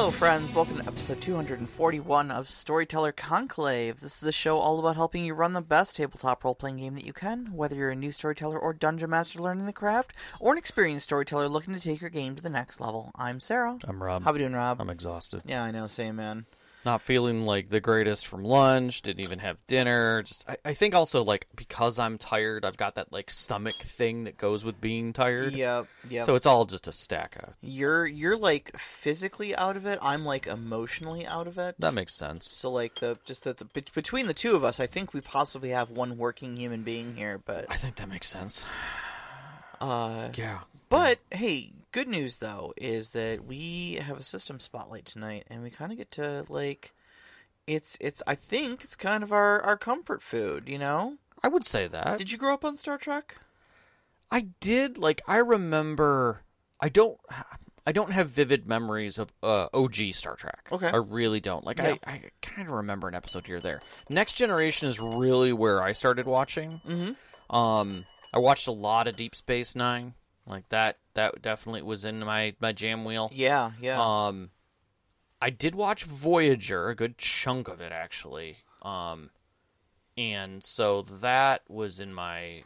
Hello, friends. Welcome to episode 241 of Storyteller Conclave. This is a show all about helping you run the best tabletop role-playing game that you can, whether you're a new storyteller or dungeon master learning the craft, or an experienced storyteller looking to take your game to the next level. I'm Sarah. I'm Rob. How we doing, Rob? I'm exhausted. Yeah, I know. Same, man. Not feeling like the greatest from lunch. Didn't even have dinner. I think also, like, because I'm tired, I've got that, like, stomach thing that goes with being tired. Yep. So it's all just a stack of... You're like physically out of it. I'm like emotionally out of it. That makes sense. So like between the two of us, I think we possibly have one working human being here. But I think that makes sense. Yeah. But hey, good news though is that we have a system spotlight tonight, and we kind of get to like, it's. I think it's kind of our comfort food, you know. I would say that. Did you grow up on Star Trek? I did. Like, I remember. I don't have vivid memories of OG Star Trek. Okay. I really don't. Like, yeah. I kind of remember an episode here or there. Next Generation is really where I started watching. Mm-hmm. I watched a lot of Deep Space Nine. Like, that definitely was in my jam wheel. Yeah. I did watch Voyager, a good chunk of it, actually. And so that was in my...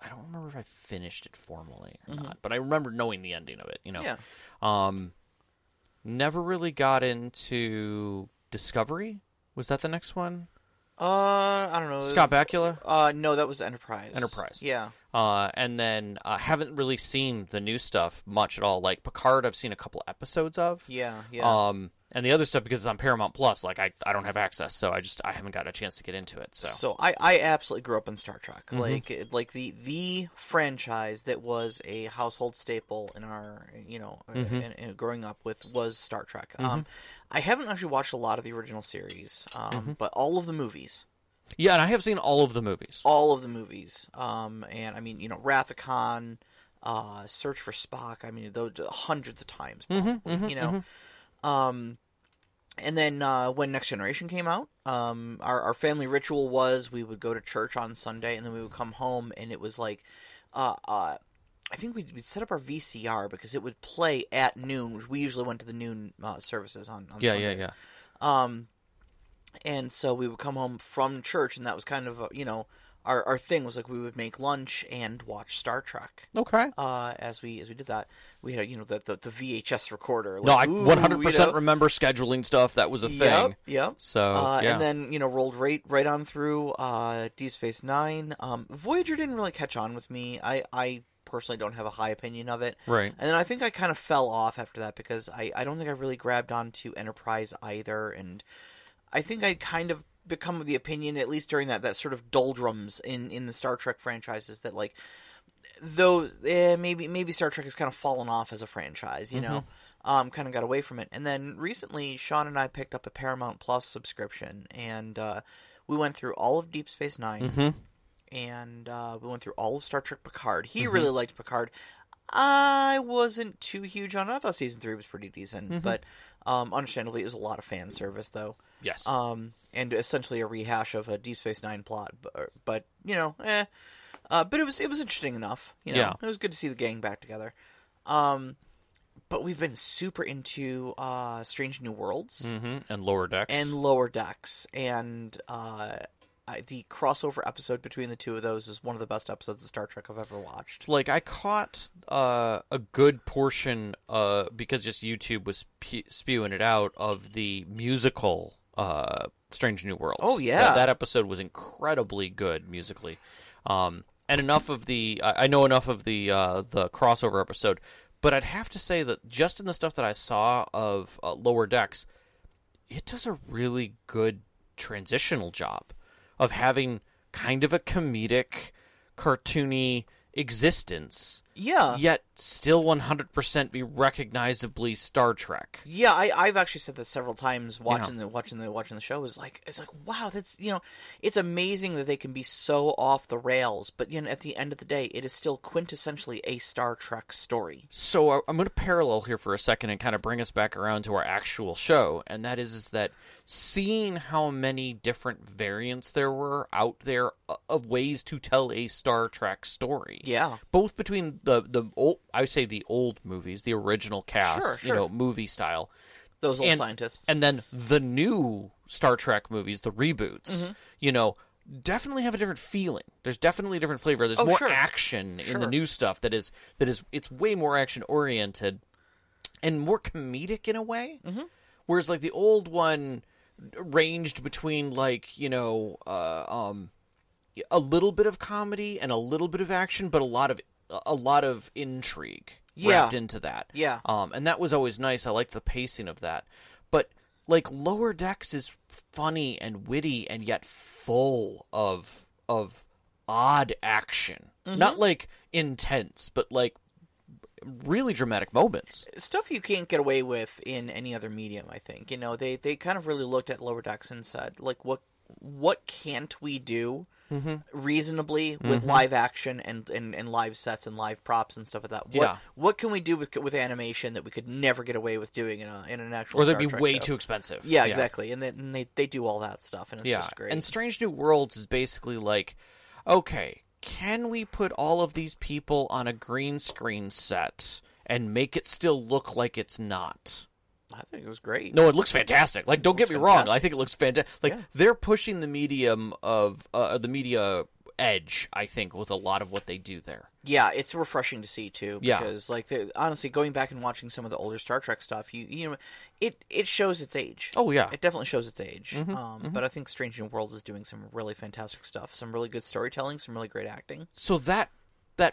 I don't remember if I finished it formally or not, but I remember knowing the ending of it, you know. Yeah. Never really got into Discovery. Was that the next one? I don't know. Scott Bakula? No, that was Enterprise. Yeah. And then haven't really seen the new stuff much at all. Like Picard, I've seen a couple episodes of. Yeah. And the other stuff, because it's on Paramount Plus, like I don't have access, so I haven't got a chance to get into it. So I absolutely grew up in Star Trek, like the franchise that was a household staple in our in growing up with was Star Trek. I haven't actually watched a lot of the original series, but all of the movies. Yeah, and I have seen all of the movies. And I mean, Wrath of Khan, Search for Spock. I mean, those hundreds of times, probably, and then when Next Generation came out, our family ritual was we would go to church on Sunday, and then we would come home, and it was like, I think we'd set up our VCR because it would play at noon, which we usually went to the noon services on Sundays. Yeah. And so we would come home from church, and that was kind of, our thing was like we would make lunch and watch Star Trek. Okay. As we did that, we had the VHS recorder. Like, no, I 100% remember scheduling stuff. That was a thing. Yep. So yeah. And then rolled right on through Deep Space Nine. Voyager didn't really catch on with me. I personally don't have a high opinion of it. Right. And then I think I kind of fell off after that because I don't think I really grabbed onto Enterprise either, and I think I kind of become of the opinion, at least during that sort of doldrums in the Star Trek franchises, that like those maybe Star Trek has kind of fallen off as a franchise, kind of got away from it. And then recently, Sean and I picked up a Paramount Plus subscription, and we went through all of Deep Space Nine, and we went through all of Star Trek Picard. He really liked Picard. I wasn't too huge on it. I thought season 3 was pretty decent, but understandably, it was a lot of fan service, though. Yes. And essentially a rehash of a Deep Space Nine plot, but but it was interesting enough. Yeah. It was good to see the gang back together. But we've been super into Strange New Worlds and Lower Decks, and the crossover episode between the two of those is one of the best episodes of Star Trek I've ever watched. Like, I caught a good portion, because just YouTube was spewing it out, of the musical Strange New Worlds. Oh, yeah. That episode was incredibly good musically. And enough of I know enough of the crossover episode, but I'd have to say that just in the stuff that I saw of Lower Decks, it does a really good transitional job of having kind of a comedic, cartoony existence. Yeah. Yet still 100% be recognizably Star Trek. Yeah, I've actually said this several times watching the show. It's like wow, that's it's amazing that they can be so off the rails, but at the end of the day, it is still quintessentially a Star Trek story. So I'm going to parallel here for a second and kind of bring us back around to our actual show, and that is that seeing how many different variants there were out there of ways to tell a Star Trek story. Yeah. Both between the old, I would say the old movies, the original cast, Sure. movie style. Those old scientists. And then the new Star Trek movies, the reboots, definitely have a different feeling. There's definitely a different flavor. There's more action in the new stuff that is it's way more action oriented and more comedic in a way. Mm-hmm. Whereas like the old one ranged between like, a little bit of comedy and a little bit of action, but a lot of intrigue wrapped into that. Yeah. And that was always nice. I liked the pacing of that. But like Lower Decks is funny and witty and yet full of odd action. Mm-hmm. Not like intense, but like really dramatic moments. Stuff you can't get away with in any other medium, I think. They kind of really looked at Lower Decks and said, like, what can't we do reasonably with live action and live sets and live props and stuff like that? What can we do with animation that we could never get away with doing in an actual or Star they'd be Trek way show? too expensive. Yeah, exactly. And they do all that stuff, and it's just great. And Strange New Worlds is basically like, okay, can we put all of these people on a green screen set and make it still look like it's not? I think it was great. No, it looks fantastic. Like, don't get me wrong. I think it looks fantastic. Like, they're pushing the medium of the media edge, I think, with a lot of what they do there. Yeah, it's refreshing to see too. Because, like, honestly, going back and watching some of the older Star Trek stuff, it shows its age. Oh yeah, it definitely shows its age. But I think Strange New Worlds is doing some really fantastic stuff. Some really good storytelling. Some really great acting. So that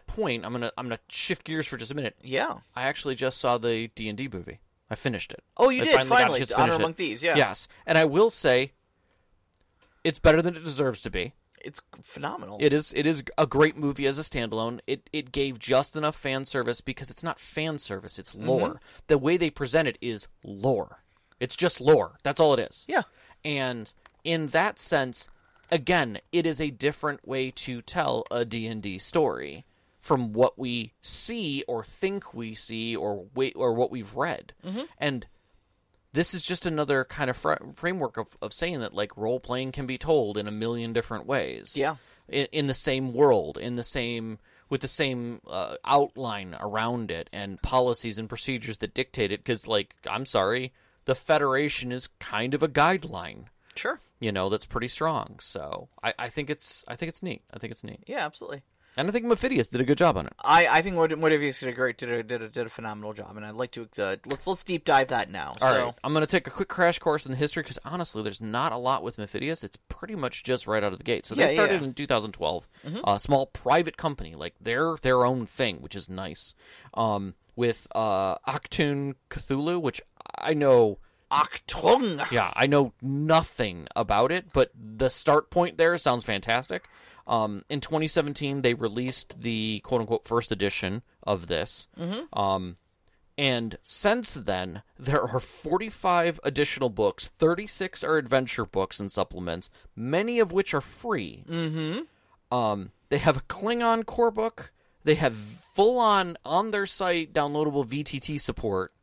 point, I'm gonna shift gears for just a minute. Yeah, I actually just saw the D&D movie. I finished it. Oh, you did finally. Honor Among Thieves. Yeah. Yes, and I will say, it's better than it deserves to be. It's phenomenal. It is a great movie as a standalone. It gave just enough fan service because it's not fan service, it's lore. The way they present it is lore. It's just lore. That's all it is. Yeah. And in that sense, again, it is a different way to tell a D&D story from what we see or think we see or what we've read. And this is just another kind of framework of saying that, like, role-playing can be told in a million different ways. Yeah. In the same world, with the same outline around it, and policies and procedures that dictate it, because, like, I'm sorry, the Federation is kind of a guideline. Sure. That's pretty strong. So I think it's neat. Yeah, absolutely. And I think Modiphius did a good job on it. I think Modiphius did a phenomenal job, and I'd like to let's deep dive that now. All right, I'm going to take a quick crash course in the history because honestly, there's not a lot with Modiphius. It's pretty much just right out of the gate. So they started in 2012, a small private company, like they're their own thing, which is nice. With Achtung Cthulhu, which I know. Achtung. Yeah, I know nothing about it, but the start point there sounds fantastic. In 2017, they released the quote-unquote first edition of this. And since then, there are 45 additional books. 36 are adventure books and supplements, many of which are free. They have a Klingon core book. They have full-on their site, downloadable VTT support.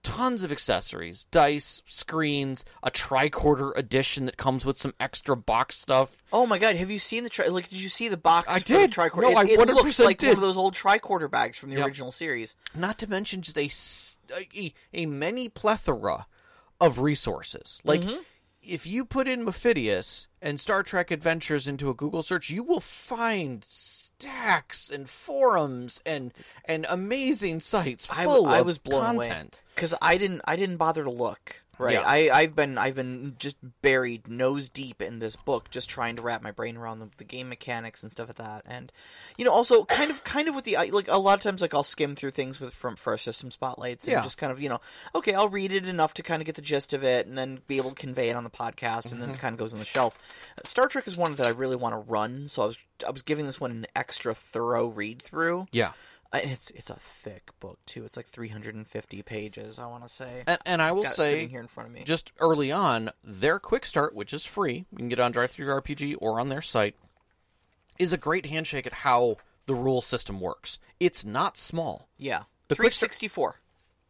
Tons of accessories, dice, screens, a tricorder edition that comes with some extra box stuff. Oh my god, have you seen did you see the box I for did. the tricorder? No, it looks like did. one of those old tricorder bags from the original series. Not to mention just a many plethora of resources. Like, if you put in Modiphius and Star Trek Adventures into a Google search, you will find stacks and forums and amazing sites full I of was blown content. Because I didn't bother to look. Right, Yeah. I've been just buried nose deep in this book, just trying to wrap my brain around the game mechanics and stuff like that, and also kind of with the like a lot of times like I'll skim through things for system spotlights and just kind of okay, I'll read it enough to kind of get the gist of it and then be able to convey it on the podcast, and then it kind of goes on the shelf. Star Trek is one that I really want to run, so I was giving this one an extra thorough read through. Yeah. And it's a thick book too. It's like 350 pages, I want to say. And I will say, sitting here in front of me, just early on, their quick start, which is free, you can get it on DriveThruRPG or on their site, is a great handshake at how the rule system works. It's not small. Yeah, the 364.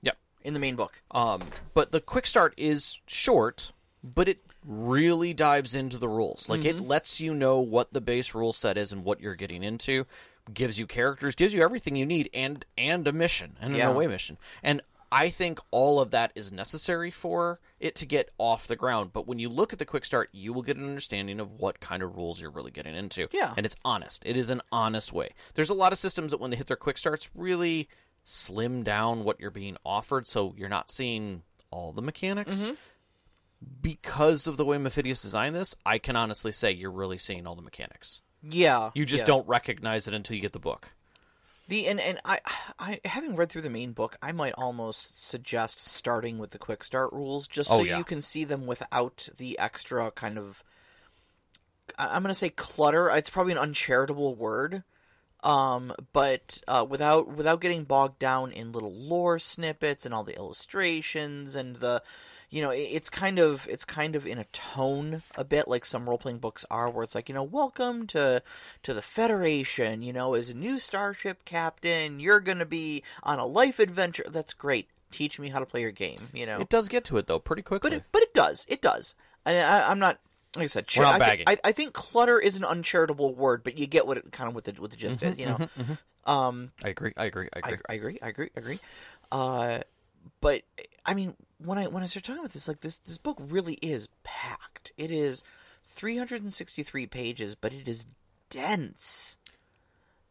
Yep, in the main book. But the quick start is short, but it really dives into the rules. Like, it lets you know what the base rule set is and what you're getting into. gives you characters, gives you everything you need, and a mission, and an away mission. And I think all of that is necessary for it to get off the ground. But when you look at the quick start, you will get an understanding of what kind of rules you're really getting into. Yeah. And it's honest. It is an honest way. There's a lot of systems that when they hit their quick starts really slim down what you're being offered, so you're not seeing all the mechanics. Because of the way Modiphius designed this, I can honestly say you're really seeing all the mechanics. Yeah. You just don't recognize it until you get the book. And I having read through the main book, I might almost suggest starting with the quick start rules just so you can see them without the extra kind of, I'm going to say clutter. It's probably an uncharitable word. But without getting bogged down in little lore snippets and all the illustrations and the, it's kind of in a tone a bit like some role-playing books are, where it's like, welcome to the Federation, as a new starship captain, you're going to be on a life adventure. That's great. Teach me how to play your game, It does get to it, though, pretty quickly. But it does. And I'm not, like I said, we're not bagging. I think clutter is an uncharitable word, but you get what the gist is, I agree. But I mean, when I start talking about this, like this book really is packed. It is 363 pages, but it is dense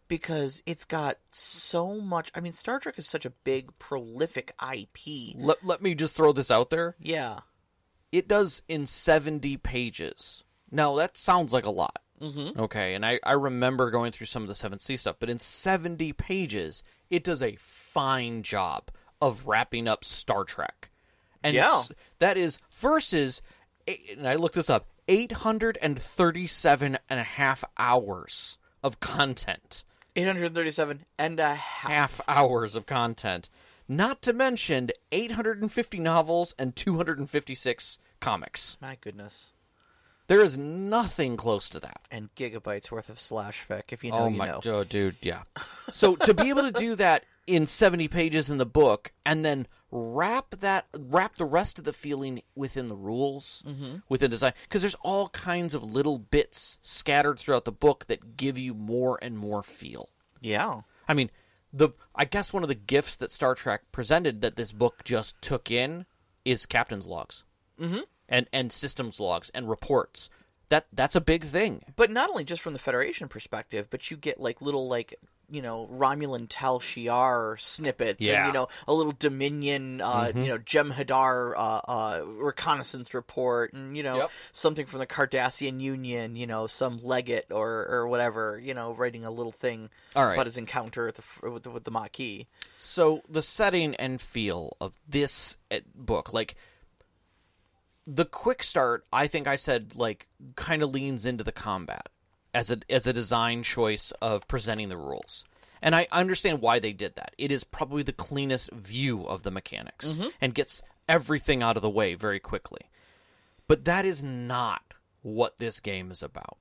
because it's got so much. I mean, Star Trek is such a big, prolific IP. Let me just throw this out there. Yeah. It does in 70 pages. Now, that sounds like a lot. Okay, and I remember going through some of the 7th Sea stuff, but in 70 pages, it does a fine job of wrapping up Star Trek. And that is versus, and I looked this up, 837 and a half hours of content. 837 and a half hours of content. Not to mention 850 novels and 256 comics. My goodness. There is nothing close to that. And gigabytes worth of slash fic, if you know, you know. Oh, dude, yeah. So to be able to do that in 70 pages in the book and then wrap the rest of the feeling within the rules, within design, because there's all kinds of little bits scattered throughout the book that give you more and more feel. Yeah. I mean, I guess one of the gifts that Star Trek presented that this book just took in is captain's logs. And systems logs and reports. That's a big thing. But not only just from the Federation perspective, but you get like little Romulan Tal Shiar snippets and a little Dominion Jem'Hadar reconnaissance report and something from the Cardassian Union, some legate or whatever, writing a little thing about his encounter with the Maquis. So the setting and feel of this book, like the quick start, I think I said, like, kind of leans into the combat as a design choice of presenting the rules. And I understand why they did that. It is probably the cleanest view of the mechanics and gets everything out of the way very quickly. But that is not what this game is about.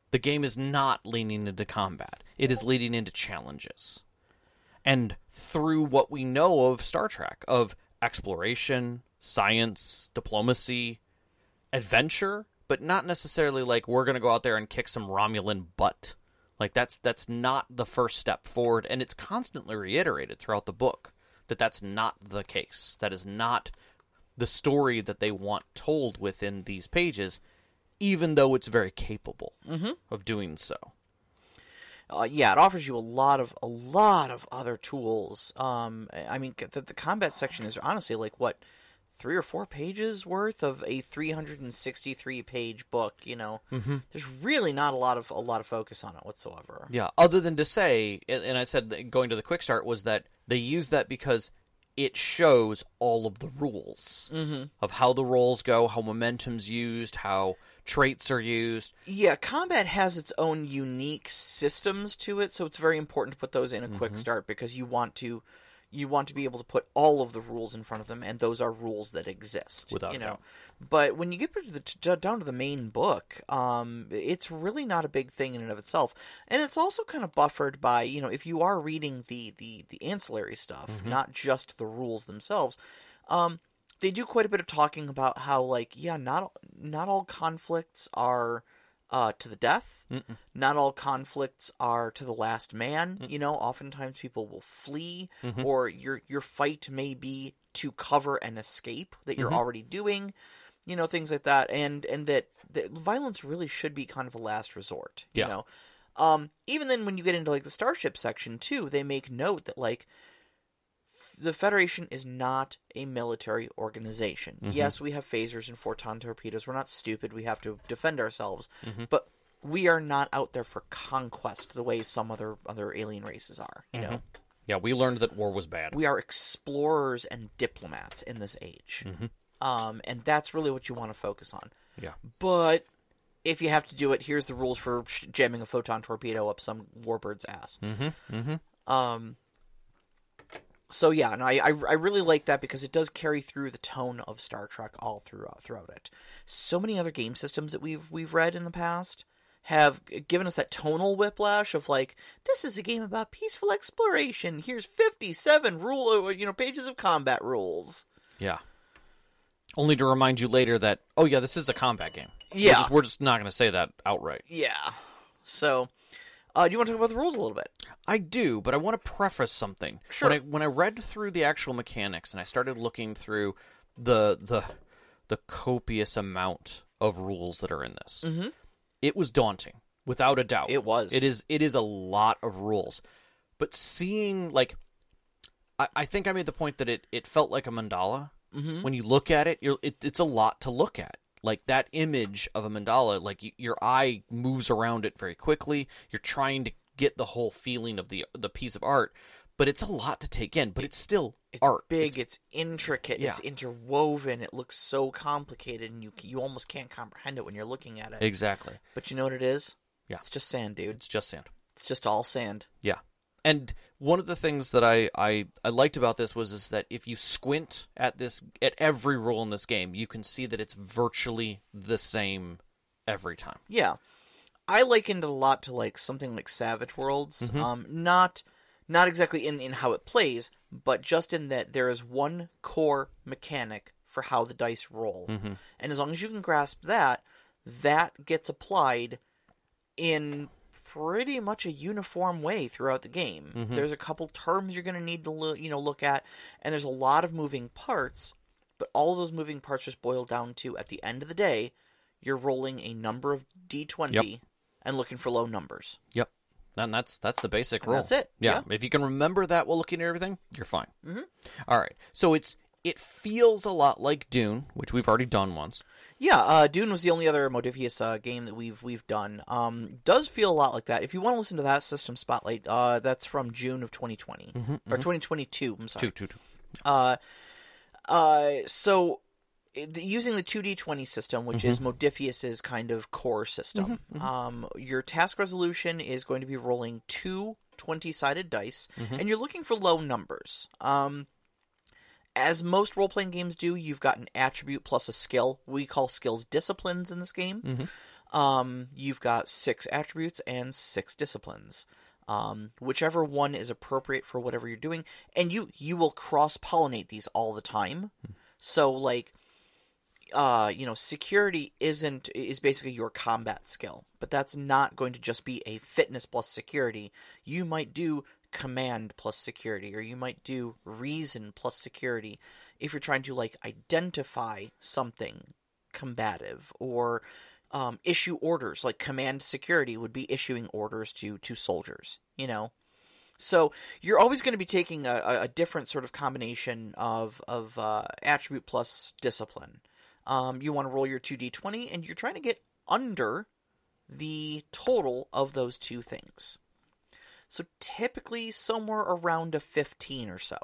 The game is not leaning into combat. It is leading into challenges. And through what we know of Star Trek, of exploration, science, diplomacy, adventure, but not necessarily like we're going to go out there and kick some Romulan butt. Like that's not the first step forward, and it's constantly reiterated throughout the book that that's not the case. That is not the story that they want told within these pages, even though it's very capable of doing so. Yeah, it offers you a lot of other tools. I mean, the combat section is honestly like what, 3 or 4 pages worth of a 363 page book. There's really not a lot of focus on it whatsoever. Yeah, other than to say, and I said that going to the quick start was that they use that because it shows all of the rules of how the rolls go, how momentum's used, how traits are used. Yeah, combat has its own unique systems to it, so it's very important to put those in a quick start because you want to be able to put all of the rules in front of them, and those are rules that exist. Without doubt. But when you get down to the main book, it's really not a big thing in and of itself, and it's also kind of buffered by if you are reading the ancillary stuff, not just the rules themselves. They do quite a bit of talking about how not all conflicts are to the death. Mm-mm. Not all conflicts are to the last man. You know, oftentimes people will flee, or your fight may be to cover an escape that you're already doing. You know, things like that, and that violence really should be kind of a last resort. You know, even then when you get into like the starship section too, they make note that like the Federation is not a military organization. Yes, we have phasers and photon torpedoes. We're not stupid. We have to defend ourselves. But we are not out there for conquest the way some other alien races are, you know? Yeah, we learned that war was bad. We are explorers and diplomats in this age. And that's really what you want to focus on. Yeah. But if you have to do it, here's the rules for jamming a photon torpedo up some warbird's ass. So yeah, and I really like that because it does carry through the tone of Star Trek all throughout it. So many other game systems that we've read in the past have given us that tonal whiplash of like, this is a game about peaceful exploration. Here's 57 pages of combat rules. Yeah. Only to remind you later that, oh yeah, this is a combat game. Yeah. We're just not going to say that outright. Yeah. So, do you want to talk about the rules a little bit? I do, but I want to preface something. Sure. When I read through the actual mechanics and I started looking through the copious amount of rules that are in this, it was daunting, without a doubt. It was. It is a lot of rules. But seeing, like, I think I made the point that it felt like a mandala. When you look at it, it's a lot to look at. Like, that image of a mandala, like, your eye moves around it very quickly. You're trying to get the whole feeling of the piece of art, but it's a lot to take in. But it's still art. Big, it's intricate, Yeah. it's interwoven, it looks so complicated, and you almost can't comprehend it when you're looking at it. Exactly. But you know what it is? Yeah. It's just sand, dude. It's just sand. It's just all sand. Yeah. And one of the things that I liked about this is that if you squint at every rule in this game, you can see that it's virtually the same every time. Yeah. I likened it a lot to like something like Savage Worlds. Not exactly in how it plays, but just in that there is one core mechanic for how the dice roll. And as long as you can grasp that gets applied in pretty much a uniform way throughout the game. There's a couple terms you're going to need to look at, and there's a lot of moving parts, but all of those moving parts just boil down to, at the end of the day, you're rolling a number of D20 and looking for low numbers. Yep. And that's the basic And rule. that's it. Yeah. If you can remember that while looking at everything, you're fine. All right. So it feels a lot like Dune, which we've already done once. Yeah, Dune was the only other Modiphius game that we've done. Does feel a lot like that. If you want to listen to that System Spotlight, that's from June of 2020 or 2022. I'm sorry. Two. So using the 2D20 system, which is Modiphius's kind of core system, your task resolution is going to be rolling two 20-sided dice, and you're looking for low numbers. As most role-playing games do, you've got an attribute plus a skill. We call skills disciplines in this game. You've got 6 attributes and 6 disciplines. Whichever one is appropriate for whatever you're doing. And you will cross-pollinate these all the time. So, like, security is basically your combat skill. But that's not going to just be a fitness plus security. You might do command plus security, or you might do reason plus security if you're trying to like identify something combative, or issue orders. Like command security would be issuing orders to soldiers, so you're always going to be taking a different sort of combination of attribute plus discipline. You want to roll your 2d20, and you're trying to get under the total of those two things. So typically somewhere around a 15 or so.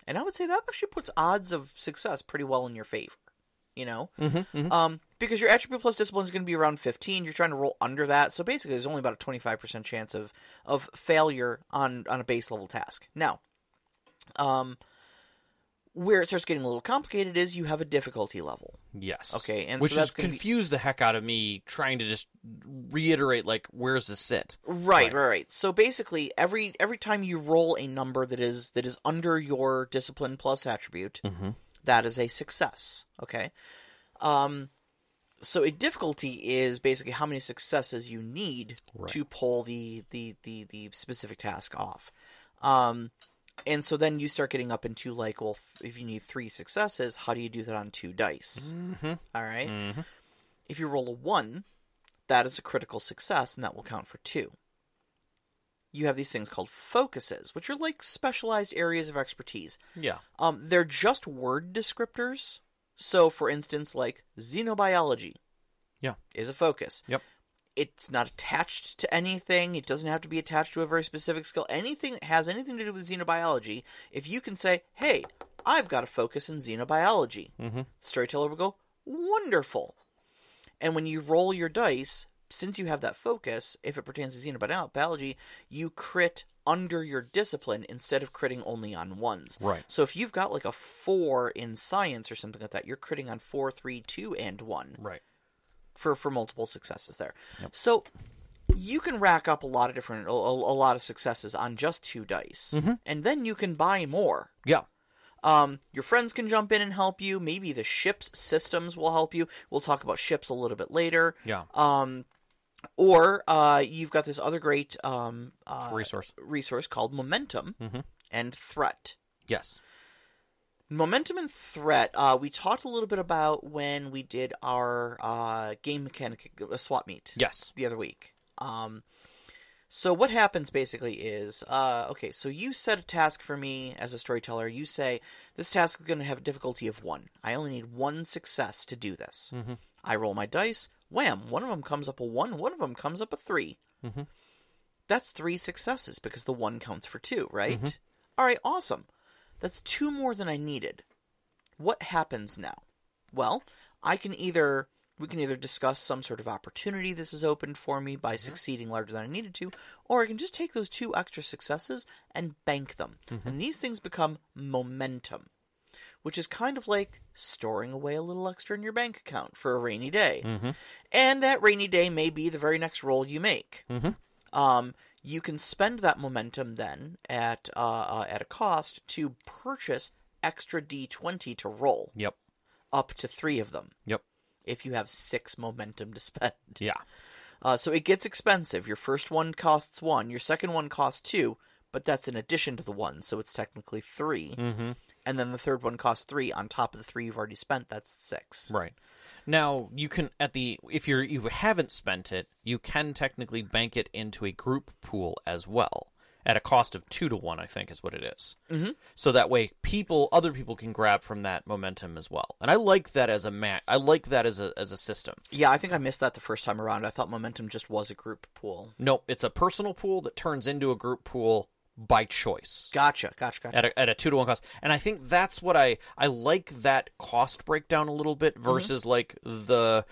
And I would say that actually puts odds of success pretty well in your favor, because your attribute plus discipline is going to be around 15. You're trying to roll under that. So basically there's only about a 25% chance of failure on a base level task. Now, where it starts getting a little complicated is you have a difficulty level. Yes. Okay, and which so that's has confused the heck out of me trying to just reiterate, like, where's the sit? Right. So basically, every time you roll a number that is under your discipline plus attribute, that is a success. Okay. So a difficulty is basically how many successes you need to pull the specific task off. And so then you start getting up into like, well, if you need 3 successes, how do you do that on 2 dice? Mm-hmm. All right. Mm-hmm. If you roll a 1, that is a critical success, and that will count for 2. You have these things called focuses, which are like specialized areas of expertise. Yeah. They're just word descriptors. So, for instance, like xenobiology is a focus. Yep. It's not attached to anything. It doesn't have to be attached to a very specific skill. Anything that has anything to do with xenobiology, if you can say, hey, I've got a focus in xenobiology, the storyteller will go, wonderful. And when you roll your dice, since you have that focus, if it pertains to xenobiology, you crit under your discipline instead of critting only on 1s. Right. So if you've got like a 4 in science or something like that, you're critting on 4, 3, 2, and 1. Right. For multiple successes there. Yep. So you can rack up a lot of successes on just 2 dice. And then you can buy more. Yeah. Your friends can jump in and help you. Maybe the ship's systems will help you. We'll talk about ships a little bit later. Yeah. Or you've got this other great resource called momentum and threat. Yes. Momentum and threat, we talked a little bit about when we did our game mechanic swap meet. Yes. The other week. So what happens basically is, okay, so you set a task for me as a storyteller. You say, this task is going to have a difficulty of 1. I only need 1 success to do this. I roll my dice. Wham! One of them comes up a 1. One of them comes up a 3. That's 3 successes because the 1 counts for 2, right? All right, awesome. That's 2 more than I needed. What happens now? Well, we can either discuss some sort of opportunity this has opened for me by succeeding larger than I needed to, or I can just take those 2 extra successes and bank them. And these things become momentum, which is kind of like storing away a little extra in your bank account for a rainy day. And that rainy day may be the very next roll you make. You can spend that momentum then at a cost to purchase extra D20 to roll. Yep. Up to 3 of them. Yep. If you have 6 momentum to spend. Yeah. So it gets expensive. Your first one costs 1. Your second one costs 2, but that's in addition to the 1, so it's technically 3. And then the third one costs 3 on top of the 3 you've already spent. That's 6. Right. Now, you can, if you haven't spent it, you can technically bank it into a group pool as well, at a cost of 2 to 1, I think is what it is. So that way, other people can grab from that momentum as well. And I like that as I like that as a system. Yeah, I think I missed that the first time around. I thought momentum just was a group pool. No, it's a personal pool that turns into a group pool by choice. Gotcha. At a 2 to 1 cost. And I think that's what I like that cost breakdown a little bit versus like the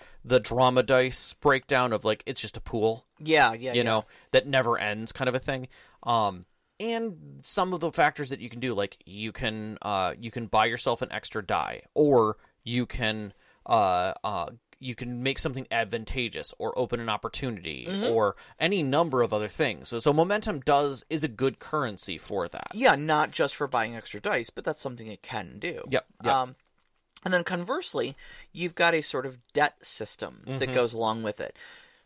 drama dice breakdown of like it's just a pool. Yeah. You know, that never ends kind of a thing. And some of the factors that you can do, like you can buy yourself an extra die, or you can make something advantageous, or open an opportunity, or any number of other things. So momentum is a good currency for that. Yeah, not just for buying extra dice, but that's something it can do. Yep. And then conversely, you've got a sort of debt system that goes along with it.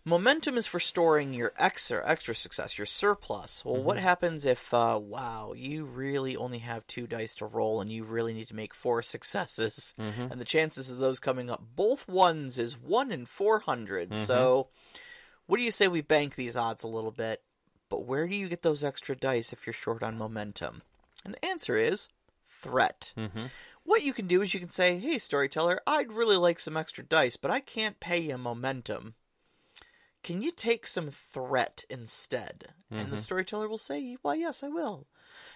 Momentum is for storing your extra success, your surplus. Well, what happens if, you really only have 2 dice to roll and you really need to make 4 successes? And the chances of those coming up both 1s is 1 in 400. So what do you say we bank these odds a little bit? But where do you get those extra dice if you're short on momentum? And the answer is threat. What you can do is you can say, hey, storyteller, I'd really like some extra dice, but I can't pay you momentum. Can you take some threat instead? And the storyteller will say, well, yes, I will.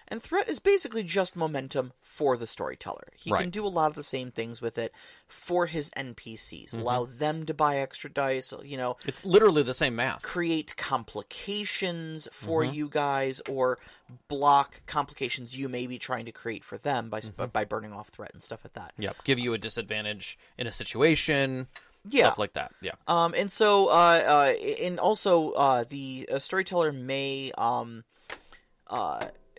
And threat is basically just momentum for the storyteller. He can do a lot of the same things with it for his NPCs. Allow them to buy extra dice, It's literally the same math. Create complications for you guys, or block complications you may be trying to create for them by burning off threat and stuff like that. Yep. Give you a disadvantage in a situation. Yeah. Stuff like that, yeah. And so, and also, the storyteller may,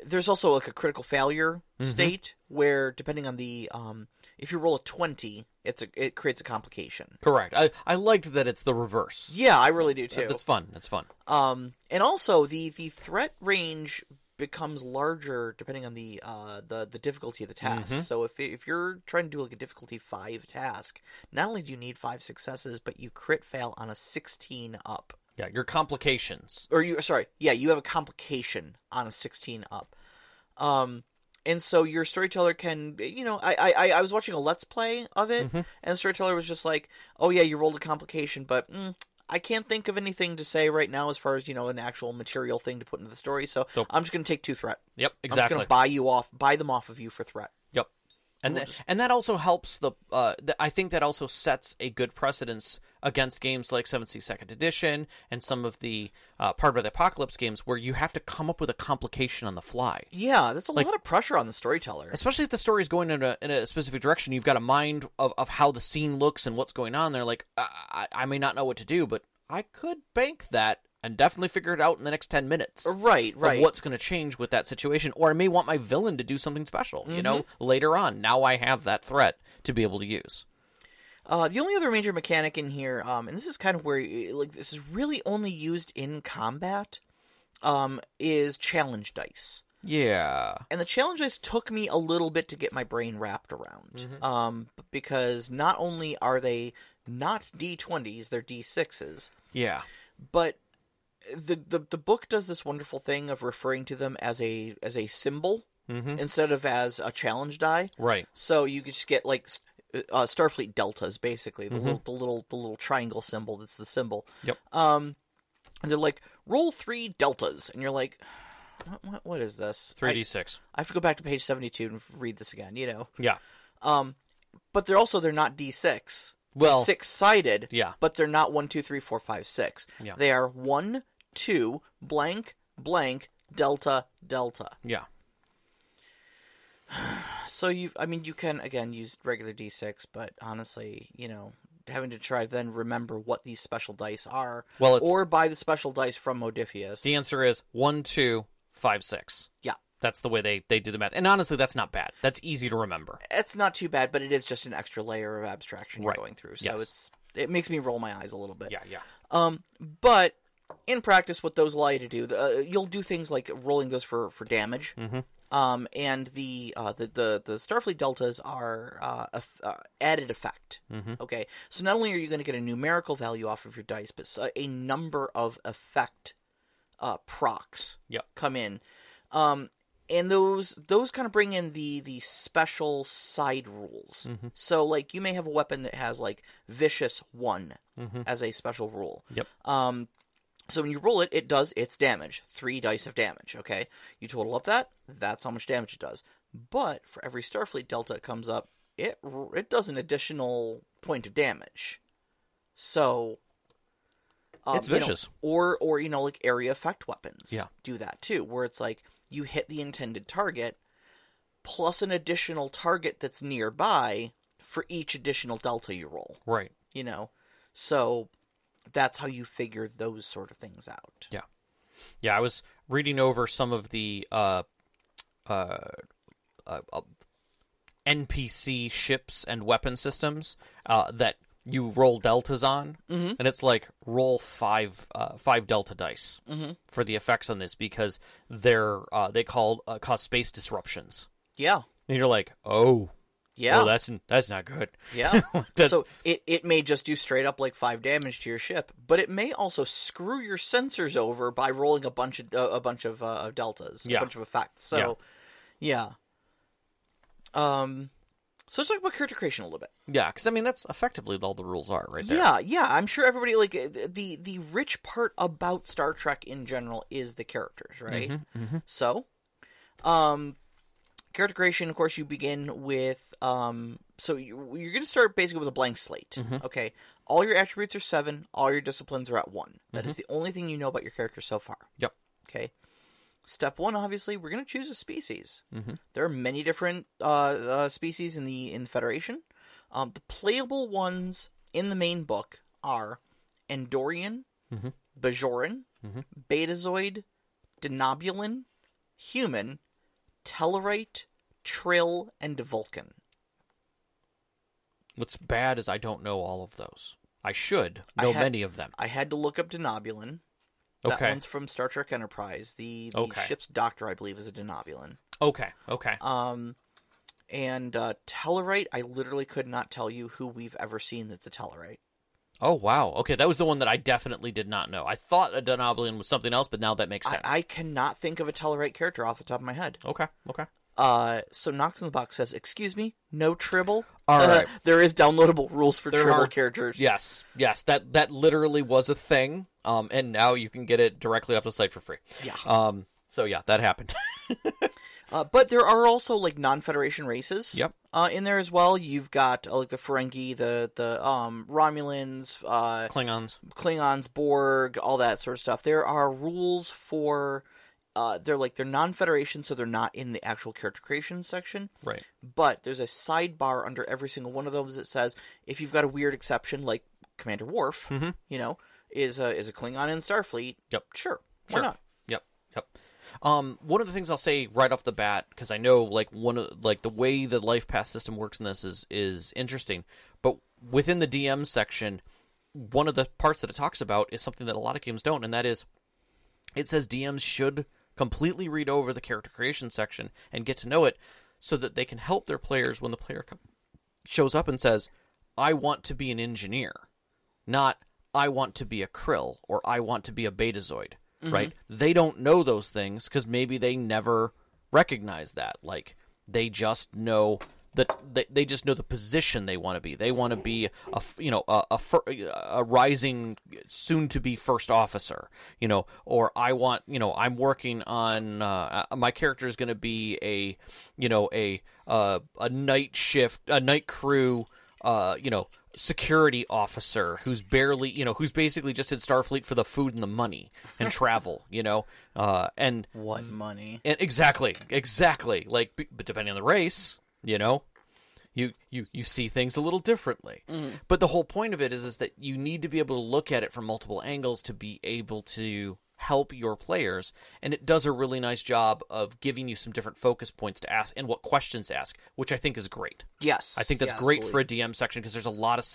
there's also like a critical failure state where, depending on the, if you roll a 20, it creates a complication. Correct. I liked that it's the reverse. Yeah, I really do too. That's fun. That's fun. And also the threat range becomes larger depending on the difficulty of the task. So if you're trying to do like a difficulty 5 task, not only do you need 5 successes, but you crit fail on a 16 up. Yeah, your complications. Or you have a complication on a 16 up. And so your storyteller can, I was watching a Let's Play of it, and the storyteller was just like, oh yeah, you rolled a complication, but I can't think of anything to say right now as far as, an actual material thing to put into the story, so I'm just going to take 2 threat. Yep, exactly. I'm just going to buy them off of you for threat. Yep. And that also helps I think that also sets a good precedence against games like 7th Sea 2nd Edition and some of the Part of the Apocalypse games where you have to come up with a complication on the fly. Yeah, that's a lot of pressure on the storyteller. Especially if the story is going in a specific direction. You've got a mind of how the scene looks and what's going on. They're like, I may not know what to do, but I could bank that and definitely figure it out in the next 10 minutes. Right. Of what's going to change with that situation. Or I may want my villain to do something special, later on. Now I have that threat to be able to use. The only other major mechanic in here, and this is kind of where, this is really only used in combat, is challenge dice. Yeah. And the challenge dice took me a little bit to get my brain wrapped around. Because not only are they not D20s, they're D6s. Yeah. But the book does this wonderful thing of referring to them as a symbol instead of as a challenge die. Right. So you could just get like Starfleet deltas, basically the little triangle symbol. That's the symbol. Yep. And they're like, roll 3 deltas, and you're like, what is this? 3d6. I have to go back to page 72 and read this again. Yeah. But they're not D6. Well, they're 6-sided. Yeah. But they're not 1, 2, 3, 4, 5, 6. Yeah. They are 1, 2, blank, blank, delta, delta. Yeah. So you can again use regular D6, but honestly, having to try to then remember what these special dice are, or buy the special dice from Modiphius. The answer is 1, 2, 5, 6. Yeah. That's the way they do the math. And honestly, that's not bad. That's easy to remember. It's not too bad, but it is just an extra layer of abstraction you're going through. So it makes me roll my eyes a little bit. Yeah. But in practice, what those allow you to do, you'll do things like rolling those for damage. And the Starfleet deltas are added effect. Okay, so not only are you going to get a numerical value off of your dice, but a number of effect procs come in. And those kind of bring in the special side rules. So like you may have a weapon that has like vicious 1 as a special rule. Yep. So when you roll it, it does its damage. 3 dice of damage, okay? You total up that's how much damage it does. But for every Starfleet delta it comes up, it does an additional point of damage. So it's vicious. Or like area effect weapons do that too, where it's like you hit the intended target plus an additional target that's nearby for each additional delta you roll. Right. So that's how you figure those sort of things out. Yeah. Yeah, I was reading over some of the NPC ships and weapon systems that you roll deltas on, and it's like roll 5 delta dice for the effects on this because they cause space disruptions. Yeah. And you're like, oh. Yeah. Oh, that's not good. Yeah. So it may just do straight up like 5 damage to your ship, but it may also screw your sensors over by rolling a bunch of deltas, a bunch of effects. So yeah. So let's talk about character creation a little bit. Yeah, because that's effectively all the rules are right there. Yeah. I'm sure everybody the rich part about Star Trek in general is the characters, right? So, character creation, of course, you begin with, so you're going to start basically with a blank slate, okay? All your attributes are 7, all your disciplines are at 1. That is the only thing you know about your character so far. Yep. Okay? Step 1, obviously, we're going to choose a species. There are many different species in the Federation. The playable ones in the main book are Andorian, Bajoran, Betazoid, Denobulan, Human, Tellarite, Trill, and Vulcan. What's bad is I don't know all of those. I should know many of them. I had to look up Denobulin. That Okay. one's from Star Trek Enterprise. The Okay. ship's doctor, I believe, is a Denobulin. Okay. And Tellarite, I literally could not tell you who we've ever seen that's a Tellarite. Oh, wow. Okay, that was the one that I definitely did not know. I thought a Denobulin was something else, but now that makes sense. I cannot think of a Tellarite character off the top of my head. Okay. So Knox in the Box says, excuse me, no Tribble? All right. There is downloadable rules for Tribble characters. Yes, that literally was a thing, and now you can get it directly off the site for free. Yeah. So yeah, that happened. But there are also, like, non-Federation races. Yep. In there as well. You've got, like, the Ferengi, the Romulans, Klingons, Borg, all that sort of stuff. There are rules for... they're non-Federation, so they're not in the actual character creation section. Right. But there's a sidebar under every single one of those that says, if you've got a weird exception, like Commander Worf, is a Klingon in Starfleet, Yep. Sure. Why not? Yep. One of the things I'll say right off the bat, because I know the way the life path system works in this is interesting, but within the DM section, one of the parts that it talks about is something that a lot of games don't, and that is, it says DMs should completely read over the character creation section and get to know it so that they can help their players when the player shows up and says, I want to be an engineer, not I want to be a Krill or I want to be a Betazoid. Right? They don't know those things because maybe they never recognize that. Like, they just know that they just know the position they want to be. They want to be a rising, soon-to-be first officer, or I want, I'm working on my character is going to be a night shift, a night crew, security officer who's who's basically just in Starfleet for the food and the money and travel, and what money? And exactly. Like, but depending on the race, you see things a little differently. But the whole point of it is that you need to be able to look at it from multiple angles to be able to help your players, and it does a really nice job of giving you some different focus points to ask and what questions to ask, which I think is great. Yes, I think that's great for a DM section because there's a lot of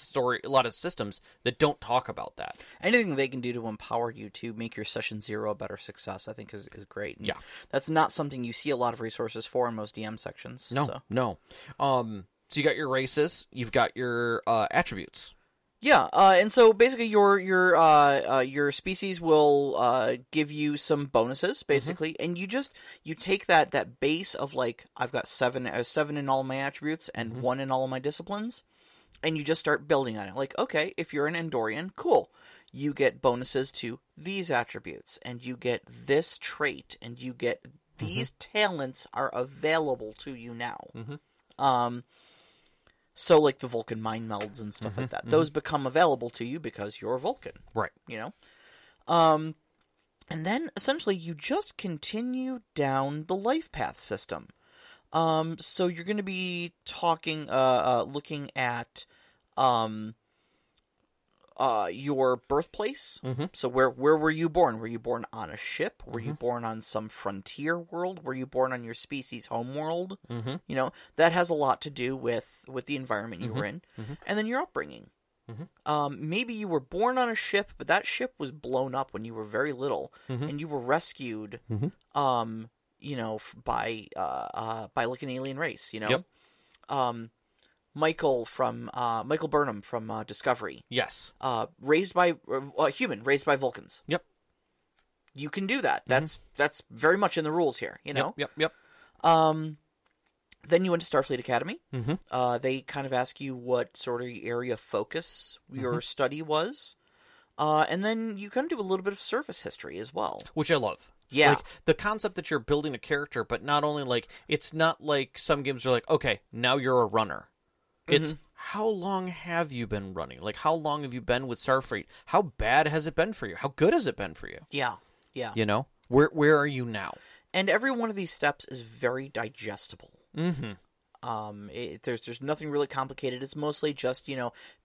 systems that don't talk about that. Anything they can do to empower you to make your session 0 a better success, I think is great. And that's not something you see a lot of resources for in most DM sections. No. So you got your races, you've got your attributes. Yeah, and so basically your species will give you some bonuses, basically, and you take that base of, like, I've got seven in all my attributes and 1 in all of my disciplines, and you just start building on it. Like, okay, if you're an Andorian, cool, you get bonuses to these attributes, and you get this trait, and you get these talents are available to you now. So, like, the Vulcan mind melds and stuff like that. Those become available to you because you're a Vulcan. Right. And then, essentially, you just continue down the life path system. So you're going to be looking at your birthplace. So where were you born? Were you born on a ship? Were you born on some frontier world? Were you born on your species' home world? That has a lot to do with the environment you were in. And then your upbringing. Maybe you were born on a ship, but that ship was blown up when you were very little, and you were rescued, by like an alien race. Michael Burnham from Discovery. Yes. Raised by human, raised by Vulcans. Yep. You can do that. That's very much in the rules here. Yep. Then you went to Starfleet Academy. They kind of ask you what sort of area of focus your study was. And then you kind of do a little bit of service history as well. Which I love. Yeah. Like, the concept that you're building a character, but not only, like, it's not like some games are like, okay, now you're a runner. It's, how long have you been running? Like, how long have you been with Starfleet? How bad has it been for you? How good has it been for you? Yeah. Where are you now? And every one of these steps is very digestible. There's nothing really complicated. It's mostly just,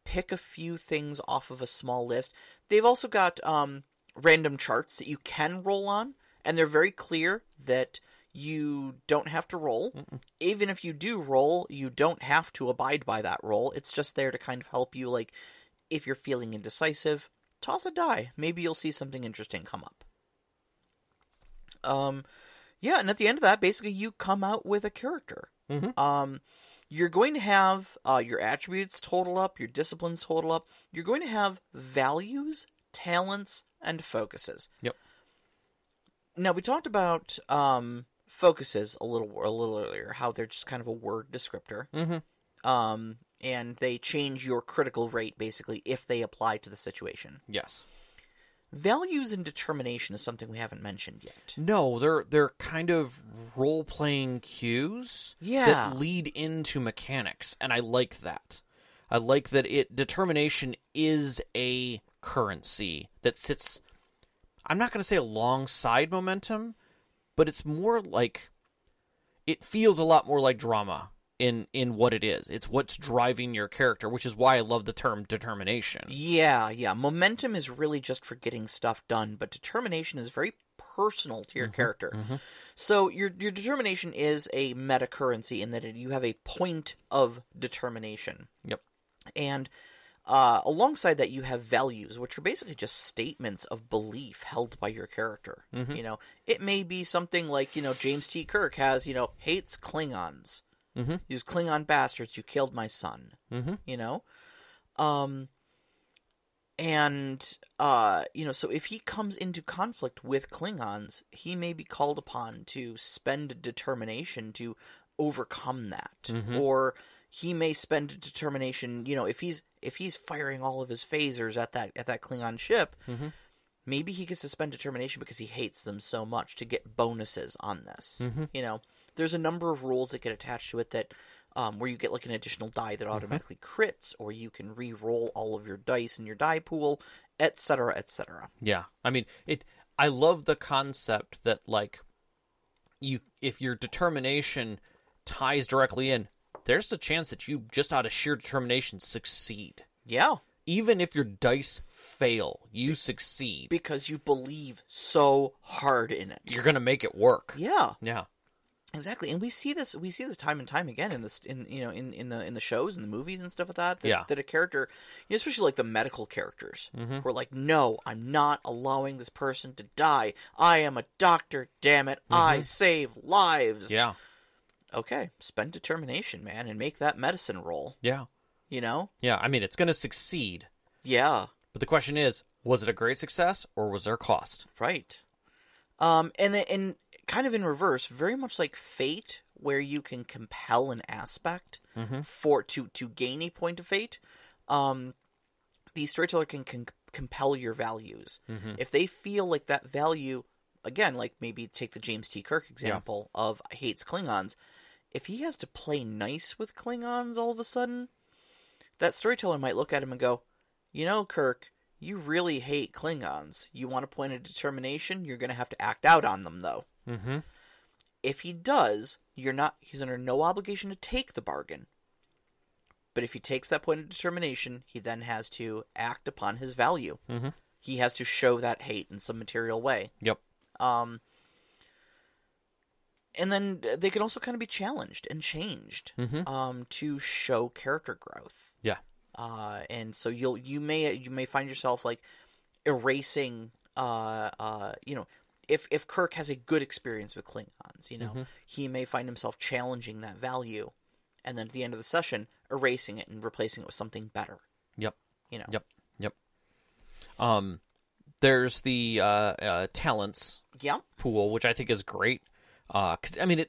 pick a few things off of a small list. They've also got random charts that you can roll on, and they're very clear that You don't have to roll. Even if you do roll, you don't have to abide by that roll. It's just there to kind of help you, like, if you're feeling indecisive, toss a die. Maybe you'll see something interesting come up. Yeah, and at the end of that, basically, you come out with a character. You're going to have your attributes total up, your disciplines total up. You're going to have values, talents, and focuses. Yep. Now, we talked about focuses a little earlier, how they're just kind of a word descriptor. And they change your critical rate, basically, if they apply to the situation. Yes. Values and determination is something we haven't mentioned yet. No, they're kind of role-playing cues that lead into mechanics, and I like that. I like that determination is a currency that sits, I'm not going to say alongside momentum, but it's more like, it feels a lot more like drama in what it is. It's what's driving your character, which is why I love the term determination. Yeah. Momentum is really just for getting stuff done, but determination is very personal to your character. So your determination is a meta currency in that you have a point of determination. Yep. And alongside that, you have values, which are basically just statements of belief held by your character. You know, it may be something like, James T. Kirk has, hates Klingons. These Klingon bastards, you killed my son. So if he comes into conflict with Klingons, he may be called upon to spend determination to overcome that. Or he may spend determination, if he's firing all of his phasers at that Klingon ship, maybe he gets to spend determination because he hates them so much to get bonuses on this. There's a number of rules that get attached to it that where you get like an additional die that automatically crits, or you can re-roll all of your dice in your die pool, etc., etc. Yeah, I mean, I love the concept that, like, if your determination ties directly in, there's a chance that you, just out of sheer determination, succeed. Yeah. Even if your dice fail, you succeed. Because you believe so hard in it. You're going to make it work. Yeah. Yeah. Exactly. And we see this time and time again in the shows and the movies and stuff like that. That a character, especially like the medical characters, who are like, no, I'm not allowing this person to die. I am a doctor, damn it. I save lives. Yeah. Okay, spend determination, man, and make that medicine roll. Yeah. Yeah, I mean, it's going to succeed. Yeah. But the question is, was it a great success, or was there a cost? Right. And kind of in reverse, very much like Fate, where you can compel an aspect to gain a point of fate, the storyteller can compel your values. If they feel like that value, again, like maybe take the James T. Kirk example of hates Klingons, if he has to play nice with Klingons all of a sudden, that storyteller might look at him and go, Kirk, you really hate Klingons. You want a point of determination? You're going to have to act out on them, though. If he does, he's under no obligation to take the bargain. But if he takes that point of determination, he then has to act upon his value. He has to show that hate in some material way. Yep. And then they can also kind of be challenged and changed to show character growth. Yeah. And so you may find yourself like erasing, if Kirk has a good experience with Klingons, he may find himself challenging that value, and then at the end of the session, erasing it and replacing it with something better. Yep. Yep. There's the talents pool, which I think is great. 'Cause, I mean,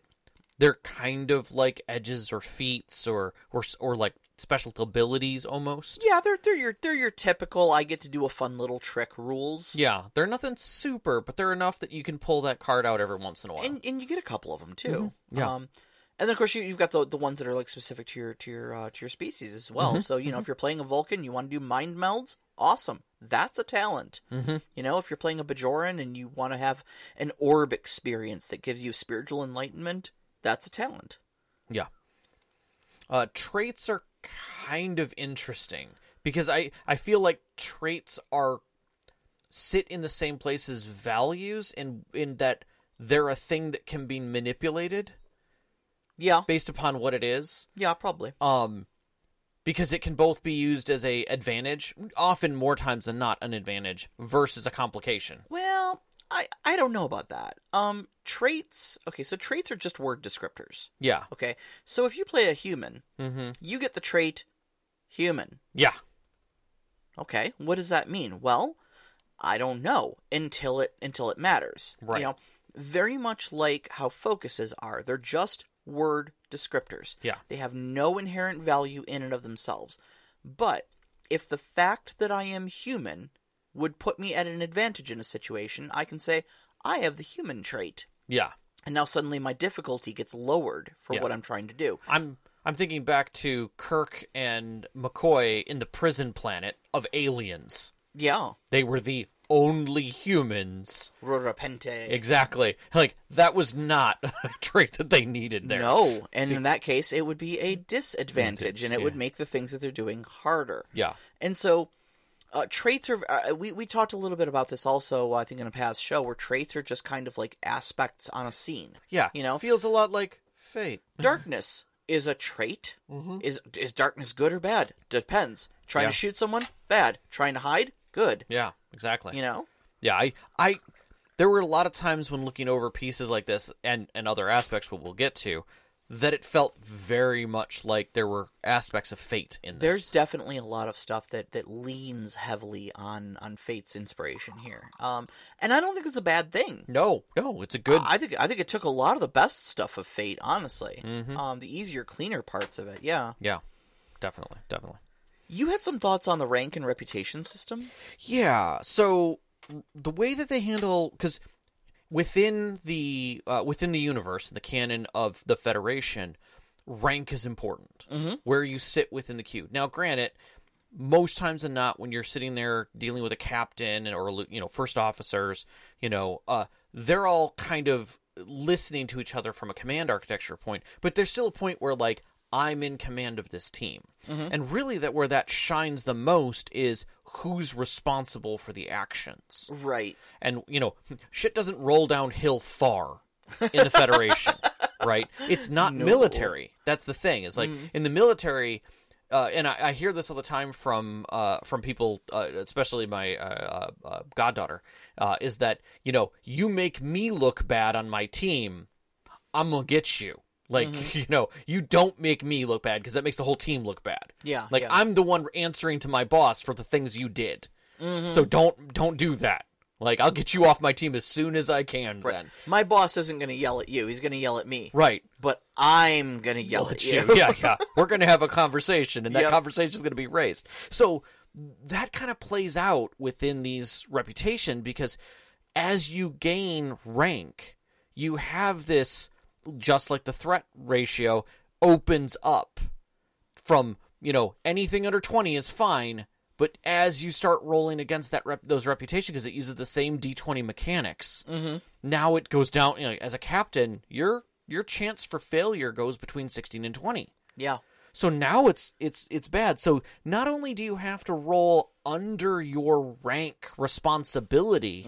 they're kind of like edges or feats or like special abilities almost. Yeah, they're your typical I get to do a fun little trick rules. Yeah, they're nothing super, but they're enough that you can pull that card out every once in a while. And you get a couple of them too. Yeah. And then of course you've got the ones that are like specific to your species as well. So if you're playing a Vulcan, you want to do mind melds, awesome. That's a talent. If you're playing a Bajoran and you want to have an orb experience that gives you spiritual enlightenment, that's a talent. Yeah. Traits are kind of interesting because I feel like traits sit in the same place as values in that they're a thing that can be manipulated. Yeah. Based upon what it is. Yeah, probably. Because it can both be used as a advantage, often more times than not an advantage, versus a complication. Well, I don't know about that. Traits. Okay, so traits are just word descriptors. Yeah. Okay, so if you play a human, you get the trait human. Yeah. Okay, what does that mean? Well, I don't know until it matters. Right. You know, very much like how focuses are. They're just word descriptors. Yeah. They have no inherent value in and of themselves. But if the fact that I am human would put me at an advantage in a situation, I can say, I have the human trait. Yeah. And now suddenly my difficulty gets lowered for what I'm trying to do. I'm thinking back to Kirk and McCoy in the prison planet of aliens. Yeah. They were the only humans. Rorapente. Exactly. Like, that was not a trait that they needed there. No, and in that case, it would be a disadvantage, and it would make the things that they're doing harder. Yeah. And so, traits are... we talked a little bit about this also, I think, in a past show, where traits are just kind of like aspects on a scene. Yeah. You know? Feels a lot like fate. Darkness is a trait. Is darkness good or bad? Depends. Trying to shoot someone? Bad. Trying to hide? Good. Yeah, exactly. You know? Yeah, I there were a lot of times when looking over pieces like this and other aspects what we'll get to, that it felt very much like there were aspects of fate in this. There's definitely a lot of stuff that leans heavily on Fate's inspiration here. And I don't think it's a bad thing. No, it's a good... I think it took a lot of the best stuff of Fate, honestly. The easier, cleaner parts of it, yeah. Yeah, definitely. You had some thoughts on the rank and reputation system? Yeah, so the way that they handle... Because within the universe, the canon of the Federation, rank is important. Where you sit within the queue. Now, granted, most times than not, when you're sitting there dealing with a captain or first officers, they're all kind of listening to each other from a command architecture point. But there's still a point where, like, I'm in command of this team. And really where that shines the most is who's responsible for the actions. Right. And, shit doesn't roll downhill far in the Federation, right? It's not military. That's the thing. It's like, in the military, and I hear this all the time from people, especially my goddaughter, is that, you make me look bad on my team, I'm going to get you. Like, you don't make me look bad because that makes the whole team look bad. Yeah. Like, I'm the one answering to my boss for the things you did. So don't do that. Like, I'll get you off my team as soon as I can then. My boss isn't going to yell at you. He's going to yell at me. Right. But I'm going to yell at you. Yeah. We're going to have a conversation, and that conversation is going to be raised. So that kind of plays out within these reputation because as you gain rank, you have this... just like the threat ratio opens up from, anything under 20 is fine, but as you start rolling against those reputation, because it uses the same D20 mechanics, now it goes down, as a captain, your chance for failure goes between 16 and 20. Yeah. So now it's bad. So not only do you have to roll under your rank responsibility,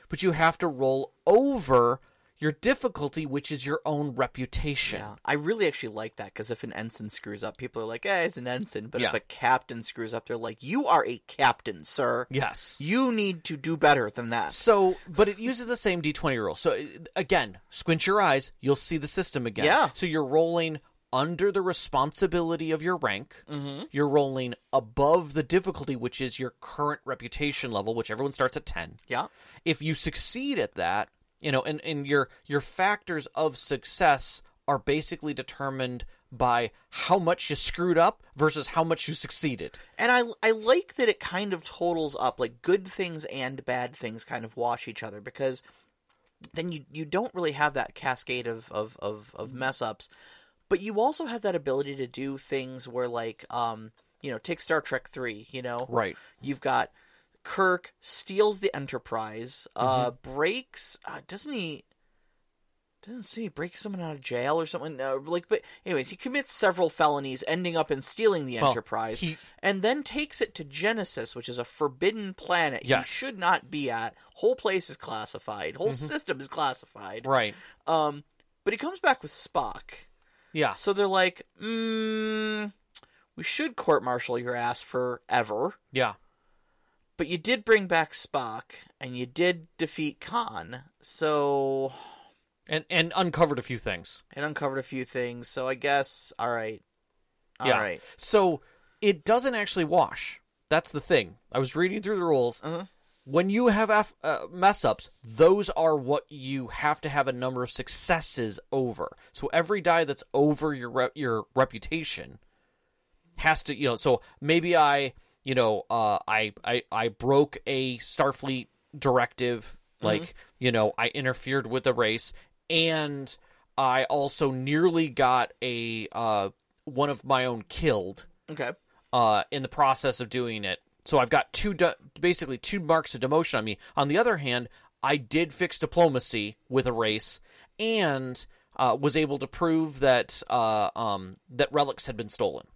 but you have to roll over your difficulty, which is your own reputation. Yeah, I really actually like that, because if an ensign screws up, people are like, he's an ensign. But if a captain screws up, they're like, you are a captain, sir. Yes. You need to do better than that. So, but it uses the same D20 rule. So, again, squint your eyes, you'll see the system again. Yeah. So you're rolling under the responsibility of your rank. You're rolling above the difficulty, which is your current reputation level, which everyone starts at 10. Yeah. If you succeed at that, and your factors of success are basically determined by how much you screwed up versus how much you succeeded. And I like that it kind of totals up, like good things and bad things kind of wash each other, because then you don't really have that cascade of mess ups, but you also have that ability to do things where, like, take Star Trek 3, Right. You've got Kirk steals the Enterprise, breaks, doesn't he? Doesn't see break someone out of jail or something. But anyways, he commits several felonies, ending up in stealing the Enterprise, and then takes it to Genesis, which is a forbidden planet he should not be at. Whole place is classified. Whole system is classified. Right. But he comes back with Spock. Yeah. So they're like, we should court-martial your ass forever. Yeah. But you did bring back Spock, and you did defeat Khan, so... And uncovered a few things. So I guess, all right. All yeah. right. So it doesn't actually wash. That's the thing. I was reading through the rules. Uh-huh. When you have mess-ups, those are what you have to have a number of successes over. So every die that's over your reputation has to, so maybe I broke a Starfleet directive, like, I interfered with the race, and I also nearly got one of my own killed. Okay. In the process of doing it. So I've got basically two marks of demotion on me. On the other hand, I did fix diplomacy with a race, and was able to prove that that relics had been stolen.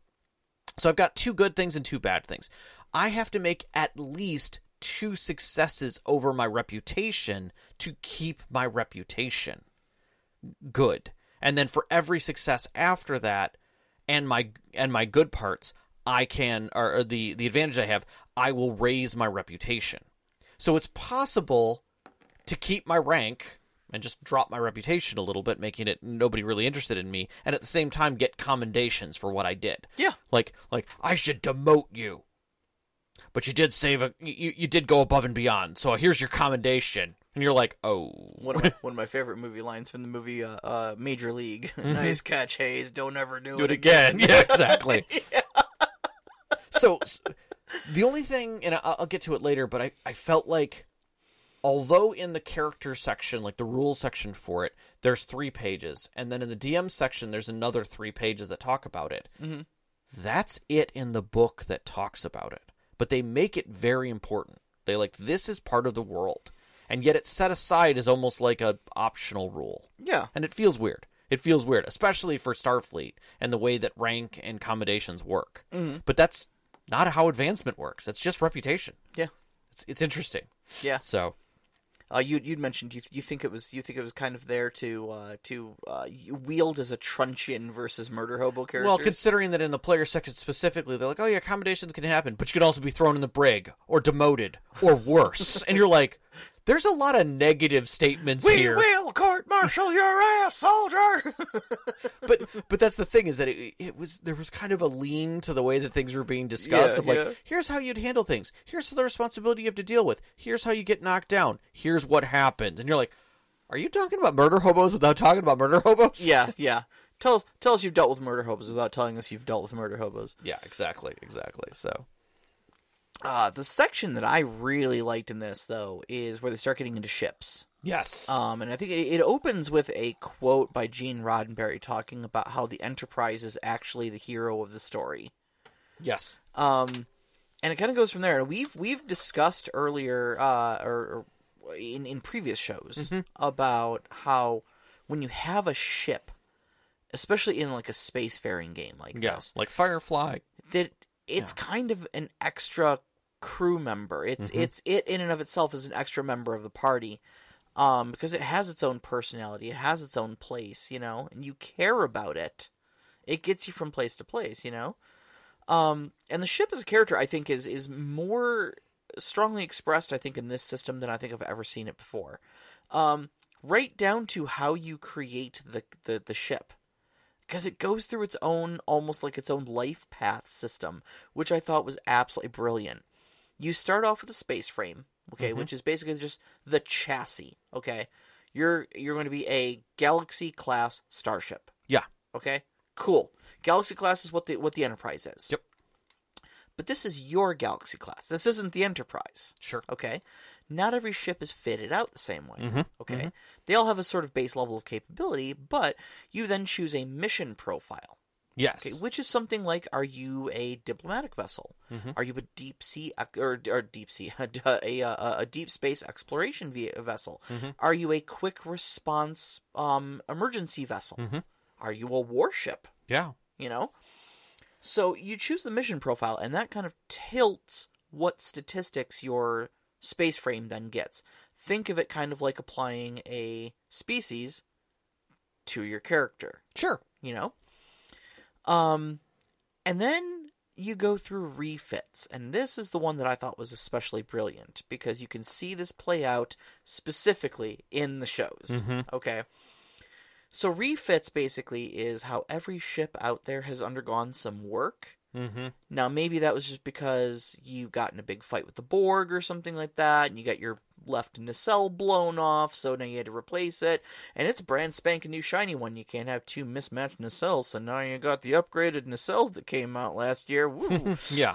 So I've got 2 good things and 2 bad things. I have to make at least 2 successes over my reputation to keep my reputation good. And then for every success after that, and my good parts, I can, or the advantage I have, I will raise my reputation. So it's possible to keep my rank and just drop my reputation a little bit, making it nobody really interested in me, and at the same time get commendations for what I did. Yeah. Like I should demote you. But you did you did go above and beyond, so here's your commendation. And you're like, oh. One of my favorite movie lines from the movie Major League. Nice catch, Hayes. Don't ever do it again. Yeah, exactly. Yeah. So the only thing, and I'll get to it later, but I felt like, although in the character section, like the rules section for it, there's 3 pages, and then in the DM section, there's another 3 pages that talk about it. Mm-hmm. That's it in the book that talks about it. But they make it very important. They this is part of the world. And yet it's set aside as almost like an optional rule. Yeah. And it feels weird. It feels weird, especially for Starfleet and the way that rank and commendations work. Mm-hmm. But that's not how advancement works. It's just reputation. Yeah. It's interesting. Yeah. So, you'd mentioned you think it was kind of there to wield as a truncheon versus murder hobo characters. Well, considering that in the player section specifically, they're like, oh yeah, accommodations can happen, but you can also be thrown in the brig or demoted or worse, and you're like, there's a lot of negative statements here. We will court-martial your ass, soldier. but that's the thing, is that there was kind of a lean to the way that things were being discussed. Here's how you'd handle things. Here's the responsibility you have to deal with. Here's how you get knocked down. Here's what happens. And you're like, are you talking about murder hobos without talking about murder hobos? Yeah. Tell us you've dealt with murder hobos without telling us you've dealt with murder hobos. Yeah, exactly. So. The section that I really liked in this, though, is where they start getting into ships. Yes. And I think it opens with a quote by Gene Roddenberry talking about how the Enterprise is actually the hero of the story. Yes. And it kind of goes from there. We've discussed earlier, or in previous shows, about how when you have a ship, especially in like a spacefaring game like this, like Firefly, that it's kind of an extra crew member. It in and of itself is an extra member of the party, because it has its own personality, it has its own place, and you care about it. It gets you from place to place, and the ship as a character, I think, is more strongly expressed, I think, in this system than I think I've ever seen it before. Right down to how you create the ship. Because it goes through its own, almost like its own life path system, which I thought was absolutely brilliant. You start off with a space frame, okay, which is basically just the chassis, okay? You're going to be a Galaxy-class starship. Yeah. Okay? Cool. Galaxy-class is what the Enterprise is. Yep. But this is your Galaxy-class. This isn't the Enterprise. Sure. Okay? Not every ship is fitted out the same way, okay? They all have a sort of base level of capability, but you then choose a mission profile. Yes. Okay, which is something like, are you a diplomatic vessel? Are you a deep sea or deep sea a deep space exploration vessel? Are you a quick response emergency vessel? Are you a warship? Yeah. You know, so you choose the mission profile, and that kind of tilts what statistics your space frame then gets. Think of it kind of like applying a species to your character. Sure. You know? And then you go through refits, and this is the one that I thought was especially brilliant, because you can see this play out specifically in the shows. Okay? So refits basically is how every ship out there has undergone some work. Now, maybe that was just because you got in a big fight with the Borg or something like that, and you got your left nacelle blown off, so now you had to replace it, and it's a brand spanking new shiny one. You can't have two mismatched nacelles, so now you got the upgraded nacelles that came out last year. Woo! Yeah.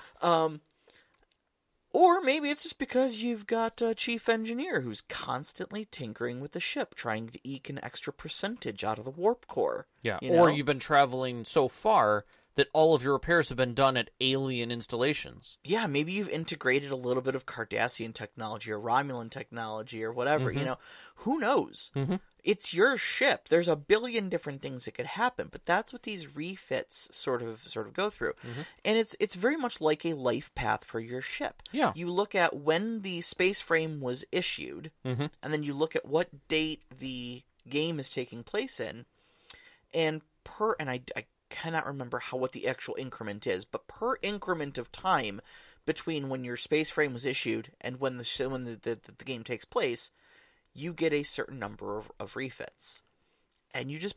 Or maybe it's just because you've got a chief engineer who's constantly tinkering with the ship, trying to eke an extra percentage out of the warp core. Yeah. You know? Or you've been traveling so far that all of your repairs have been done at alien installations. Yeah, maybe you've integrated a little bit of Cardassian technology or Romulan technology or whatever, you know. Who knows? It's your ship. There's a billion different things that could happen, but that's what these refits sort of go through. And it's very much like a life path for your ship. Yeah. You look at when the space frame was issued, and then you look at what date the game is taking place in, and I cannot remember what the actual increment is, but per increment of time between when your space frame was issued and when the game takes place, you get a certain number of refits, and you just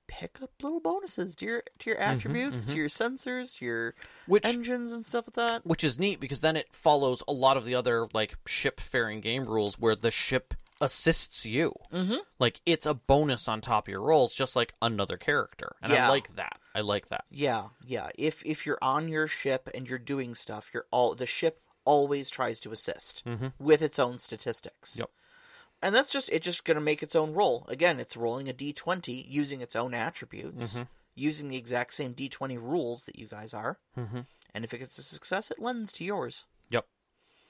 pick up little bonuses to your attributes, to your sensors, to your engines and stuff like that. Which is neat, because then it follows a lot of the other like ship faring game rules where the ship assists you. Like, it's a bonus on top of your rolls, just like another character. And I like that. Yeah. If you're on your ship and you're doing stuff, the ship always tries to assist with its own statistics. Yep. And it's just going to make its own roll. Again, it's rolling a d20 using its own attributes, using the exact same d20 rules that you guys are. And if it gets a success, it lends to yours. Yep.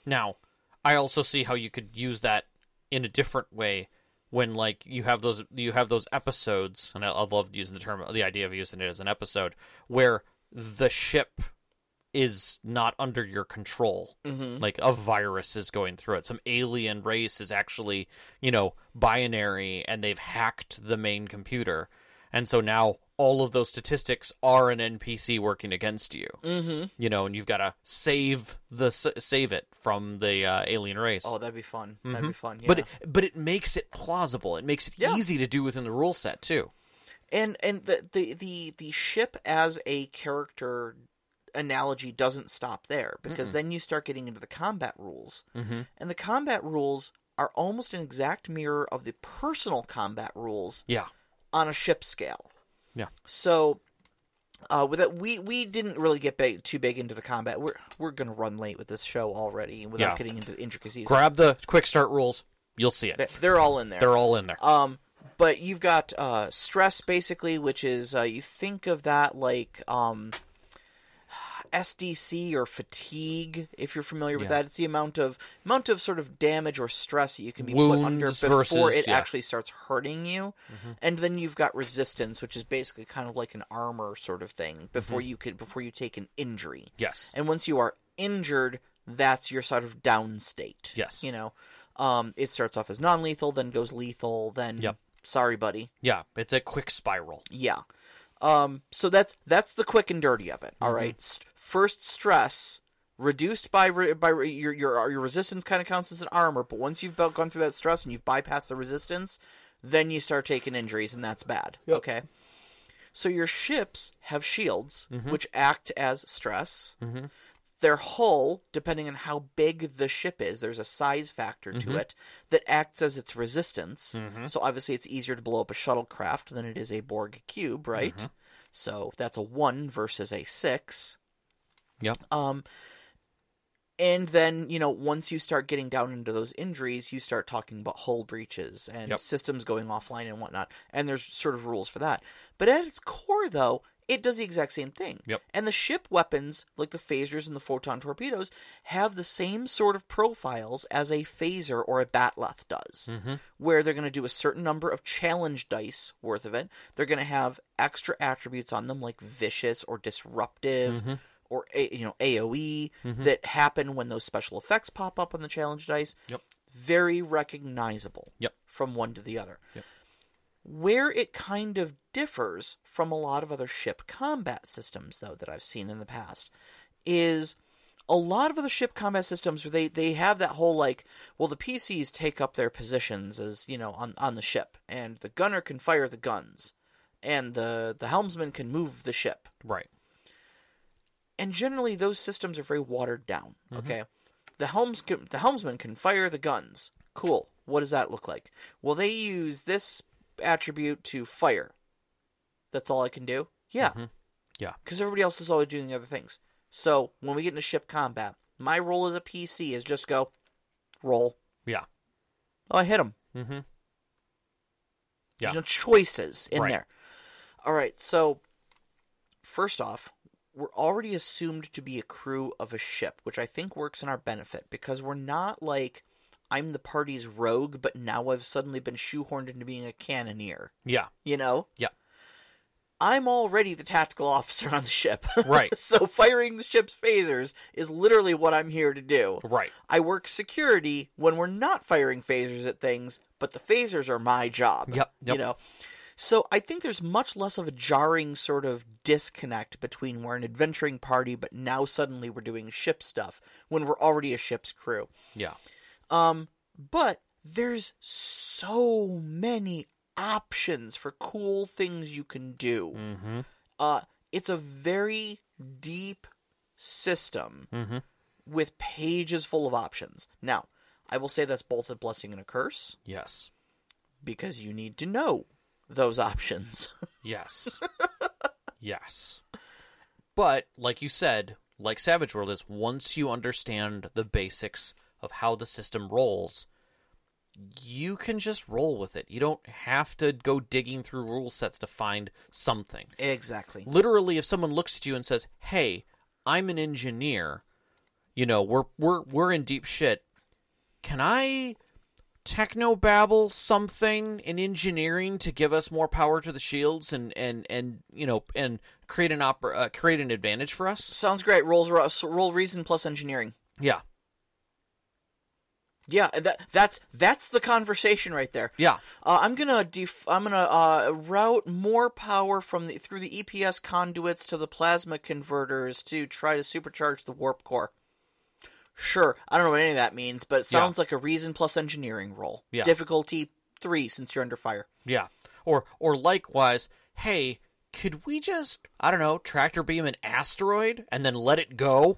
Now, I also see how you could use that in a different way when, like, you have those episodes, and I love using the idea of using it as an episode, where the ship is not under your control. Like, a virus is going through it. Some alien race is actually, binary, and they've hacked the main computer. And so now all of those statistics are an NPC working against you. And you've got to save it from the alien race. Oh, that'd be fun. That'd be fun. Yeah. But it makes it plausible. It makes it easy to do within the rule set too. And the ship as a character analogy doesn't stop there, because then you start getting into the combat rules. And the combat rules are almost an exact mirror of the personal combat rules on a ship scale. Yeah. So, with that, we didn't really get too big into the combat. We're gonna run late with this show already without getting into the intricacies. Grab the quick start rules. You'll see it. They're all in there. They're all in there. But you've got stress, basically, which is you think of that like SDC or fatigue, if you're familiar with that. It's the amount of sort of damage or stress that you can be put under before it actually starts hurting you. And then you've got resistance, which is basically kind of like an armor sort of thing before you take an injury. Yes. And once you are injured, that's your sort of down state. Yes. It starts off as non-lethal, then goes lethal, then sorry, buddy. Yeah, it's a quick spiral. Yeah. So that's the quick and dirty of it. All right. First stress reduced by your resistance kind of counts as an armor, but once you've gone through that stress and you've bypassed the resistance, then you start taking injuries, and that's bad. Yep. Okay. So your ships have shields, which act as stress. Their hull, depending on how big the ship is, there's a size factor to it that acts as its resistance. So obviously it's easier to blow up a shuttlecraft than it is a Borg cube, right? So that's a 1 versus a 6. Yep. And then, once you start getting down into those injuries, you start talking about hull breaches and systems going offline and whatnot. And there's sort of rules for that. But at its core, though, it does the exact same thing. Yep. And the ship weapons, like the phasers and the photon torpedoes, have the same sort of profiles as a phaser or a batleth does, where they're going to do a certain number of challenge dice worth of it. They're going to have extra attributes on them, like vicious or disruptive, or AoE, that happen when those special effects pop up on the challenge dice. Yep. Very recognizable from one to the other. Yep. Where it kind of differs from a lot of other ship combat systems, though, that I've seen in the past, is a lot of other ship combat systems where they have that whole, like, well, the PCs take up their positions as, on the ship, and the gunner can fire the guns, and the helmsman can move the ship. Right. And generally, those systems are very watered down, okay? The helmsman can fire the guns. Cool. What does that look like? Well, they use this attribute to fire. That's all I can do? Yeah. Yeah. Because everybody else is always doing the other things. So, when we get into ship combat, my role as a PC is just go, roll. Yeah. Oh, I hit him. Yeah. There's no choices in there. All right, so, first off, we're already assumed to be a crew of a ship, which I think works in our benefit, because we're not like, I'm the party's rogue, but now I've suddenly been shoehorned into being a cannoneer. Yeah. Yeah. I'm already the tactical officer on the ship. Right. So firing the ship's phasers is literally what I'm here to do. Right. I work security when we're not firing phasers at things, but the phasers are my job. Yep. So I think there's much less of a jarring sort of disconnect between we're an adventuring party, but now suddenly we're doing ship stuff when we're already a ship's crew. Yeah. But there's so many options for cool things you can do. It's a very deep system with pages full of options. Now, I will say that's both a blessing and a curse. Yes. Because you need to know those options. Yes. Yes. But, like you said, like Savage World is, once you understand the basics of how the system rolls, you can just roll with it. You don't have to go digging through rule sets to find something. Exactly. Literally, if someone looks at you and says, "Hey, I'm an engineer. We're in deep shit. Can I technobabble something in engineering to give us more power to the shields and create an advantage for us?" Sounds great. Roll reason plus engineering. Yeah. Yeah, that's the conversation right there. Yeah. I'm gonna route more power through the EPS conduits to the plasma converters to try to supercharge the warp core. Sure, I don't know what any of that means, but it sounds like a reason plus engineering roll. Yeah. Difficulty 3 since you're under fire. Yeah. Or likewise, hey, could we just, I don't know, tractor beam an asteroid and then let it go?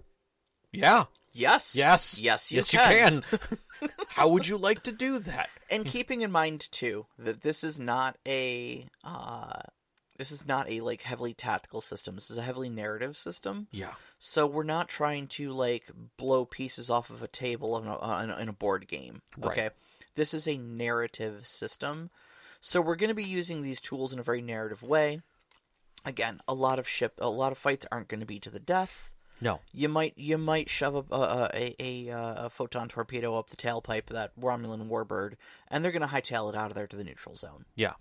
Yeah. Yes. Yes. Yes, you can. How would you like to do that? And keeping in mind too that this is not a like heavily tactical system. This is a heavily narrative system. Yeah. So we're not trying to like blow pieces off of a table in a board game. Okay. Right. This is a narrative system. So we're going to be using these tools in a very narrative way. Again, a lot of fights aren't going to be to the death. No. You might shove a photon torpedo up the tailpipe of that Romulan warbird, and they're going to hightail it out of there to the neutral zone. Yeah.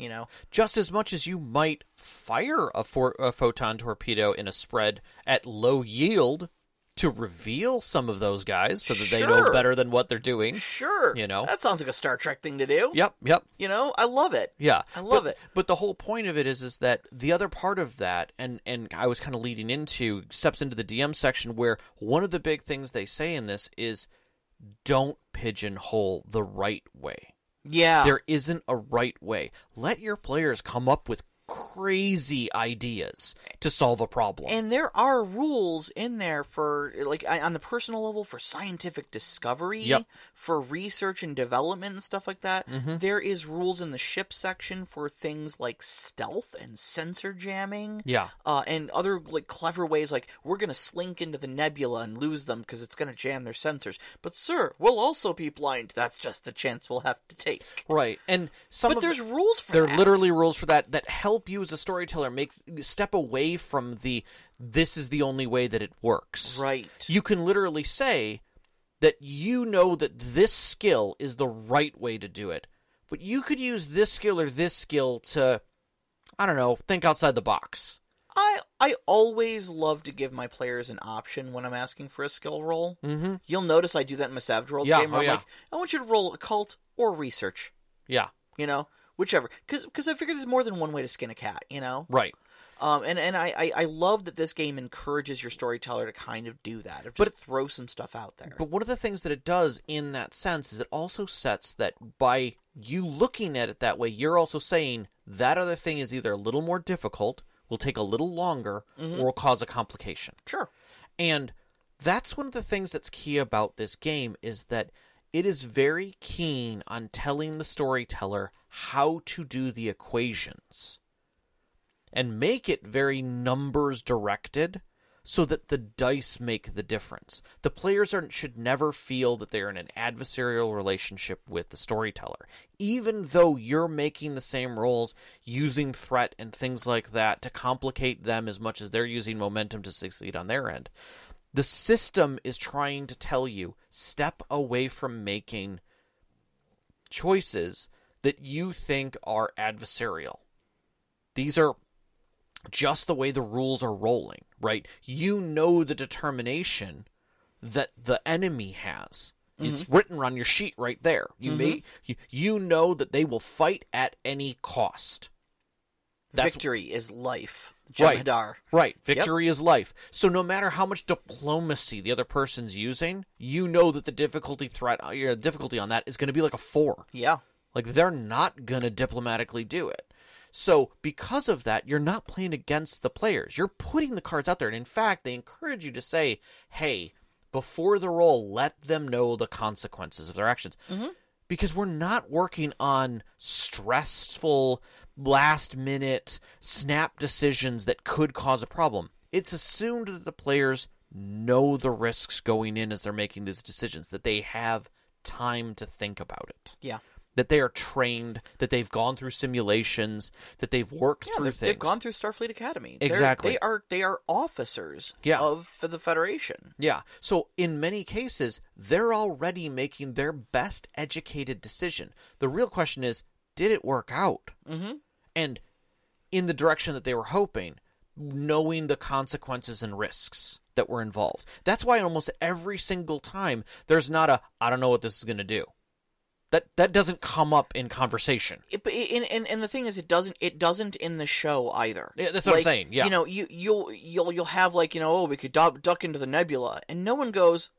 Just as much as you might fire a photon torpedo in a spread at low yield to reveal some of those guys so that they know better than what they're doing. Sure. That sounds like a Star Trek thing to do. Yep. I love it. Yeah. I love it. But the whole point of it is that the other part of that, and I was kind of leading into, steps into the DM section where one of the big things they say in this is don't pigeonhole the right way. Yeah. There isn't a right way. Let your players come up with crazy ideas to solve a problem. And there are rules in there for, like, on the personal level, for scientific discovery, for research and development and stuff like that. There is rules in the ship section for things like stealth and sensor jamming. And other, like, clever ways, like, we're going to slink into the nebula and lose them because it's going to jam their sensors. But, sir, we'll also be blind. That's just the chance we'll have to take. Right. And there's rules for that. There that. are literally rules for that help help you as a storyteller step away from this is the only way that it works. Right. You can literally say that you know that this skill is the right way to do it, but you could use this skill or this skill to, I don't know, think outside the box. I always love to give my players an option when I'm asking for a skill roll. Mm-hmm. You'll notice I do that in my Savage Worlds game where I'm like, I want you to roll occult or research. Yeah. You know? Whichever. Because I figure there's more than one way to skin a cat, you know? Right. And I love that this game encourages your storyteller to kind of do that, or just throw some stuff out there. But one of the things that it does in that sense is it also sets that by you looking at it that way, you're also saying that other thing is either a little more difficult, will take a little longer, or will cause a complication. Sure. And that's one of the things that's key about this game is that it is very keen on telling the storyteller how to do the equations and make it very numbers directed so that the dice make the difference. The players should never feel that they're in an adversarial relationship with the storyteller. Even though you're making the same rolls, using threat and things like that to complicate them as much as they're using momentum to succeed on their end, the system is trying to tell you, step away from making choices that you think are adversarial. These are just the way the rules are rolling, right? You know the determination that the enemy has. It's written on your sheet right there. You know that they will fight at any cost. Victory is life. Right. Jem'Hadar. Right. Victory is life. So no matter how much diplomacy the other person's using, you know that the difficulty on that is going to be like a 4. Yeah. Like they're not going to diplomatically do it. So because of that, you're not playing against the players. You're putting the cards out there. And in fact, they encourage you to say, hey, before the roll, let them know the consequences of their actions. Because we're not working on stressful, last-minute, snap decisions that could cause a problem. It's assumed that the players know the risks going in as they're making these decisions, that they have time to think about it. Yeah. That they are trained, that they've gone through simulations, that they've worked through things. They've gone through Starfleet Academy. Exactly. They are officers for the Federation. Yeah. So in many cases, they're already making their best educated decision. The real question is, did it work out? And in the direction that they were hoping, knowing the consequences and risks that were involved. That's why almost every single time there's not I don't know what this is going to do. That doesn't come up in conversation. And the thing is, it doesn't in the show either. Yeah, that's what I'm saying. Yeah, you know, you'll have like, you know, oh, we could duck into the nebula, and no one goes,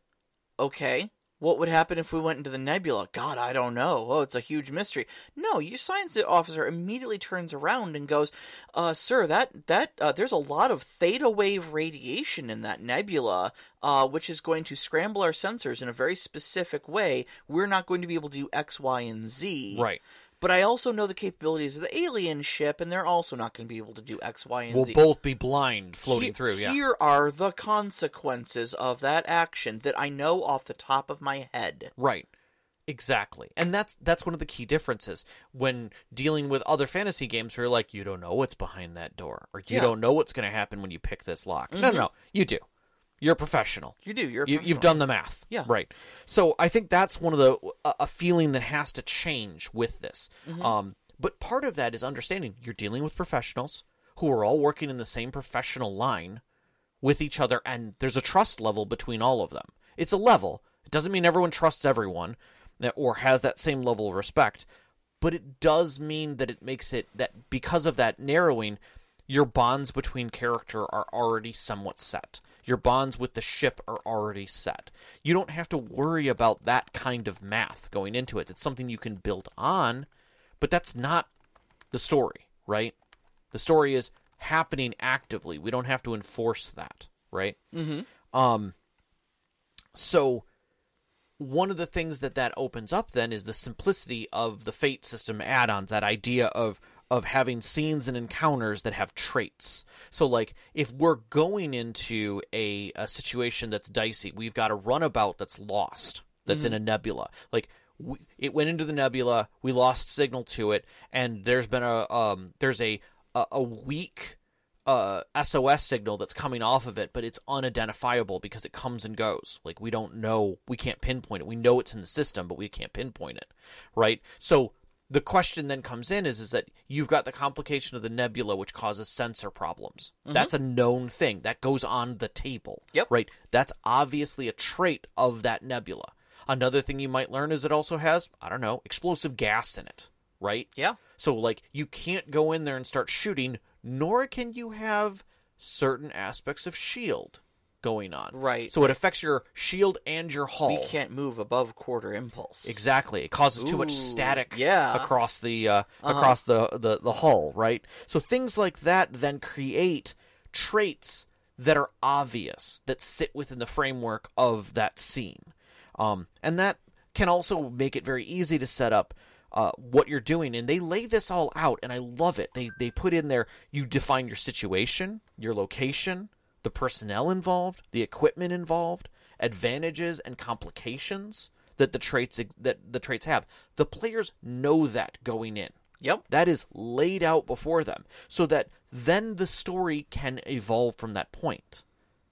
okay, what would happen if we went into the nebula? God, I don't know. Oh, it's a huge mystery. No, your science officer immediately turns around and goes, sir, there's a lot of theta wave radiation in that nebula, which is going to scramble our sensors in a very specific way. We're not going to be able to do X, Y, and Z. Right. But I also know the capabilities of the alien ship, and they're also not going to be able to do X, Y, and Z. We'll both be blind floating through, yeah. Here are the consequences of that action that I know off the top of my head. Right. Exactly. And that's one of the key differences when dealing with other fantasy games where you're like, you don't know what's behind that door, or you don't know what's going to happen when you pick this lock. No, you do. You're a professional. You do. You've done the math. Yeah. Right. So I think that's one of a feeling that has to change with this. But part of that is understanding you're dealing with professionals who are all working in the same professional line with each other, and there's a trust level between all of them. It's a level. It doesn't mean everyone trusts everyone or has that same level of respect, but it does mean that it makes it that because of that narrowing, your bonds between character are already somewhat set. Your bonds with the ship are already set. You don't have to worry about that kind of math going into it. It's something you can build on, but that's not the story, right? The story is happening actively. We don't have to enforce that, right? So one of the things that opens up then is the simplicity of the Fate system add-ons, that idea of having scenes and encounters that have traits. So, like, if we're going into a situation that's dicey, we've got a runabout that's lost, that's in a nebula. Like, it went into the nebula, we lost signal to it, and there's been there's a a weak SOS signal that's coming off of it, but it's unidentifiable because it comes and goes. Like, we don't know, we can't pinpoint it. We know it's in the system, but we can't pinpoint it, right? So the question then comes in is that you've got the complication of the nebula, which causes sensor problems. Mm-hmm. That's a known thing. That goes on the table, right? That's obviously a trait of that nebula. Another thing you might learn is it also has, I don't know, explosive gas in it, right? Yeah. So, like, you can't go in there and start shooting, nor can you have certain aspects of shield going on. Right. So it affects your shield and your hull. We can't move above quarter impulse. Exactly. It causes too much static across the hull, right? So things like that then create traits that are obvious, that sit within the framework of that scene. And that can also make it very easy to set up what you're doing, and they lay this all out, and I love it. They put in there, you define your situation, your location, the personnel involved, the equipment involved, advantages and complications that the traits have. The players know that going in. Yep. That is laid out before them, so that then the story can evolve from that point.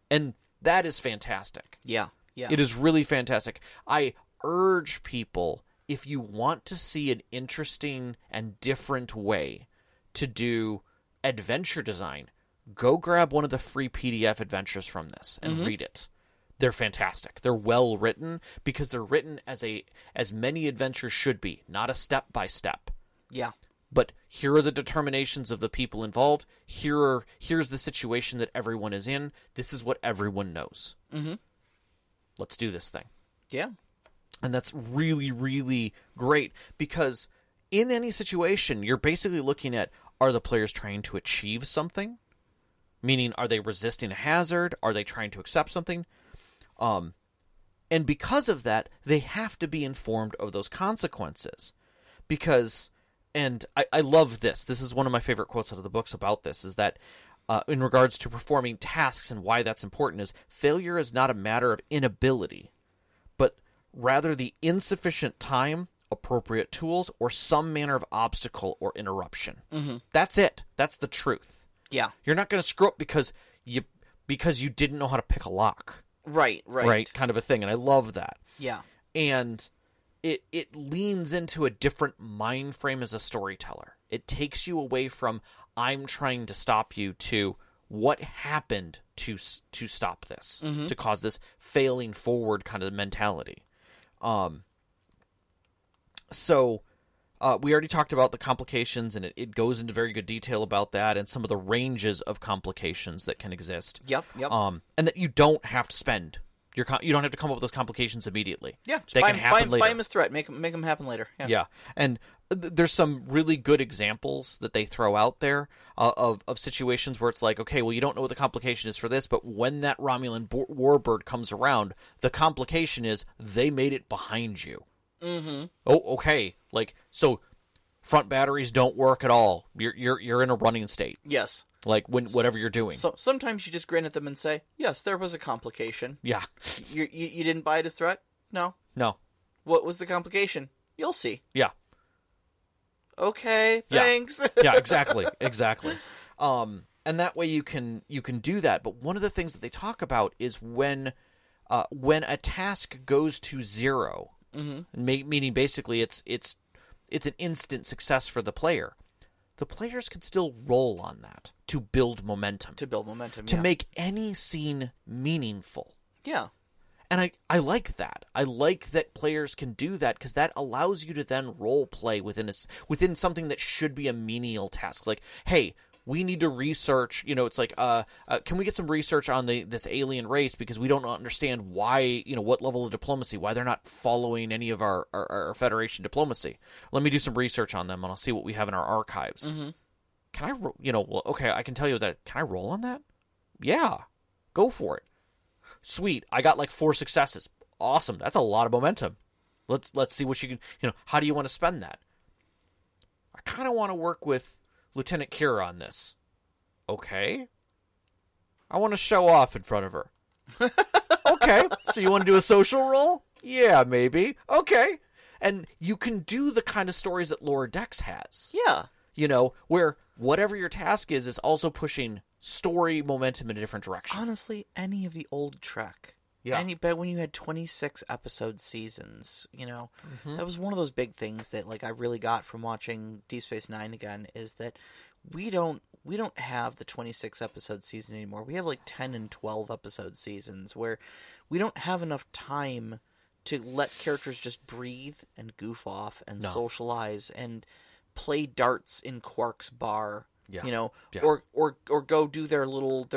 And that is fantastic. Yeah. It is really fantastic. I urge people, if you want to see an interesting and different way to do adventure design, go grab one of the free PDF adventures from this and read it. They're fantastic. They're well written because they're written as many adventures should be, not a step by step. Yeah. But here are the determinations of the people involved. Here's the situation that everyone is in. This is what everyone knows. Mm-hmm. Let's do this thing. Yeah. And that's really, really great because in any situation, you're basically looking at, are the players trying to achieve something? Meaning, are they resisting a hazard? Are they trying to accept something? And because of that, they have to be informed of those consequences. Because, and I love this. This is one of my favorite quotes out of the books about this, is that in regards to performing tasks and why that's important is, failure is not a matter of inability, but rather the insufficient time, appropriate tools, or some manner of obstacle or interruption. Mm-hmm. That's it. That's the truth. Yeah. You're not going to screw up because you didn't know how to pick a lock. Right. Kind of a thing. And I love that. Yeah. And it leans into a different mind frame as a storyteller. It takes you away from, I'm trying to stop you, to what happened to stop this, to cause this failing forward kind of mentality. So we already talked about the complications, and it goes into very good detail about that and some of the ranges of complications that can exist. Yep. And that you don't have to spend. You don't have to come up with those complications immediately. Yeah, they can happen later. Buy him as threat. Make them happen later. Yeah. And there's some really good examples that they throw out there of situations where it's like, okay, well, you don't know what the complication is for this, but when that Romulan warbird comes around, the complication is they made it behind you. Mm-hmm. Oh, okay. Like, so front batteries don't work at all. You're in a running state. Yes. Like whatever you're doing. So sometimes you just grin at them and say, "Yes, there was a complication." Yeah. You didn't buy it as threat? No. What was the complication? You'll see. Yeah. Okay. Thanks. Yeah. Exactly. And that way you can do that. But one of the things that they talk about is when a task goes to zero, meaning basically it's an instant success for the player. The players can still roll on that to build momentum. To make any scene meaningful. Yeah. And I like that. I like that players can do that because that allows you to then role play within something that should be a menial task. Like, hey, we need to research, it's like, can we get some research on this alien race because we don't understand why, what level of diplomacy, why they're not following any of our Federation diplomacy. Let me do some research on them and I'll see what we have in our archives. Mm-hmm. Can I, okay, I can tell you that. Can I roll on that? Yeah, go for it. Sweet, I got like 4 successes. Awesome, that's a lot of momentum. Let's see what you can, how do you want to spend that? I kind of want to work with Lieutenant Kira on this. Okay. I want to show off in front of her. Okay. So you want to do a social role? Yeah, maybe. Okay. And you can do the kind of stories that Lower Decks has. Yeah. Where whatever your task is also pushing story momentum in a different direction. Honestly, any of the old Trek. Yeah. But when you had 26 episode seasons, that was one of those big things that like I really got from watching Deep Space Nine again, is that we don't have the 26 episode season anymore. We have like 10 and 12 episode seasons where we don't have enough time to let characters just breathe and goof off and socialize and play darts in Quark's bar. Yeah. Or go do their little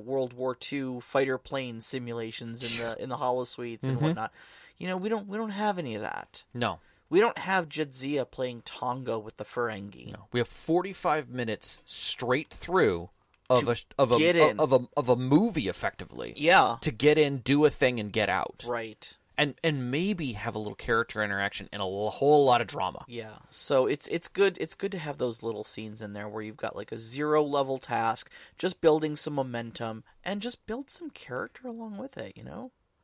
World War II fighter plane simulations in the holosuites and whatnot. We don't have any of that. No. We don't have Jadzia playing Tonga with the Ferengi. No. We have 45 minutes straight through of a movie effectively. Yeah. To get in, do a thing, and get out. Right. And maybe have a little character interaction and a whole lot of drama. Yeah, so it's good. It's good to have those little scenes in there where you've got like a 0 level task, just building some momentum and just build some character along with it.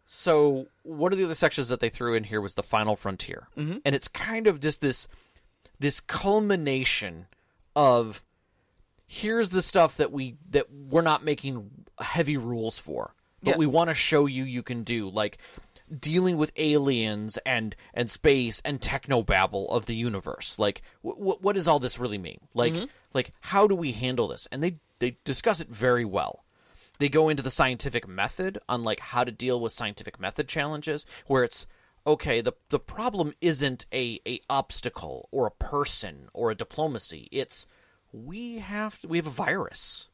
So one of the other sections that they threw in here was the Final Frontier, and it's kind of just this culmination of here's the stuff that we're not making heavy rules for, but we want to show you can do, like dealing with aliens and space and technobabble of the universe. Like, what does all this really mean? Like how do we handle this? And they discuss it very well. They go into the scientific method on like how to deal with scientific method challenges, where it's okay, the problem isn't a obstacle or a person or a diplomacy. It's we have a virus.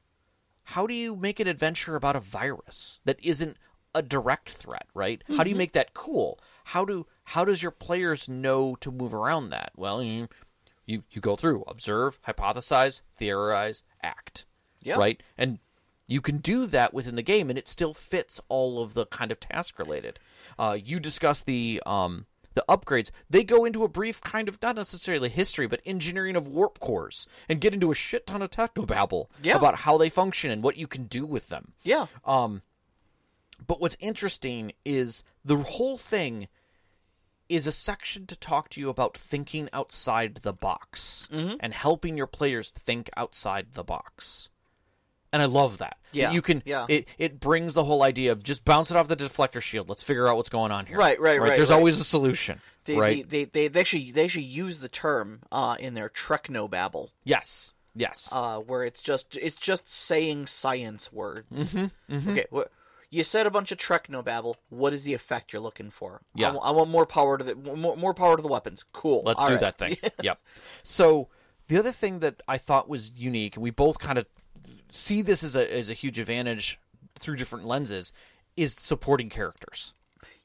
How do you make an adventure about a virus that isn't a direct threat, right? How do you make that cool? How does your players know to move around that? Well, you go through, observe, hypothesize, theorize, act. Yeah. Right? And you can do that within the game, and it still fits all of the kind of task related. You discuss the upgrades. They go into a brief kind of, not necessarily history, but engineering of warp cores, and get into a shit ton of technobabble about how they function and what you can do with them. Yeah. But what's interesting is the whole thing is a section to talk to you about thinking outside the box and helping your players think outside the box. And I love that. Yeah. You can. Yeah. It brings the whole idea of just bounce it off the deflector shield. Let's figure out what's going on here. Right. There's always a solution. They actually use the term in their Treknobabble. Yes. Where it's just saying science words. Okay. You said a bunch of Treknobabble. What is the effect you're looking for? Yeah. I want more power to the weapons. Cool. Let's do that thing. Yep. So the other thing that I thought was unique, and we both kind of see this as a huge advantage through different lenses, is supporting characters.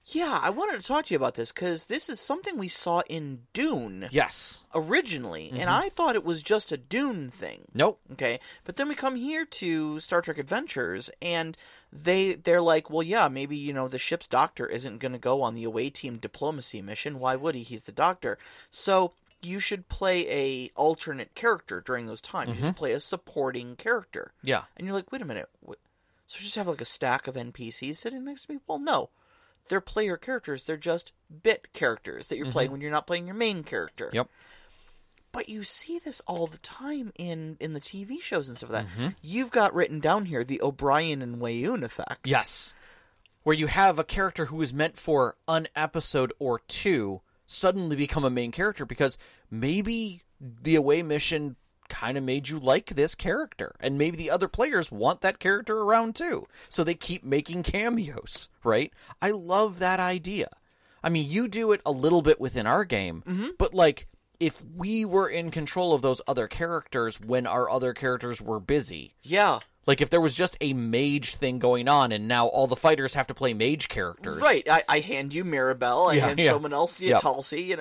Yeah, I wanted to talk to you about this because this is something we saw in Dune. Yes. Originally, and I thought it was just a Dune thing. Nope. Okay, but then we come here to Star Trek Adventures, and they're like, well, yeah, maybe, the ship's doctor isn't going to go on the away team diplomacy mission. Why would he? He's the doctor. So you should play a alternate character during those times. You should play a supporting character. Yeah. And you're like, wait a minute. So just have like a stack of NPCs sitting next to me? Well, no. They're player characters. They're just bit characters that you're playing when you're not playing your main character. Yep. But you see this all the time in the TV shows and stuff like that. You've got written down here the O'Brien and Wayoon effect. Yes. Where you have a character who is meant for an episode or two suddenly become a main character because maybe the away mission kind of made you like this character, and maybe the other players want that character around too, so they keep making cameos, right? I love that idea. I mean, you do it a little bit within our game, but like if we were in control of those other characters when our other characters were busy, like if there was just a mage thing going on and now all the fighters have to play mage characters. Right. I hand you Mirabelle. I hand someone else Tulsi.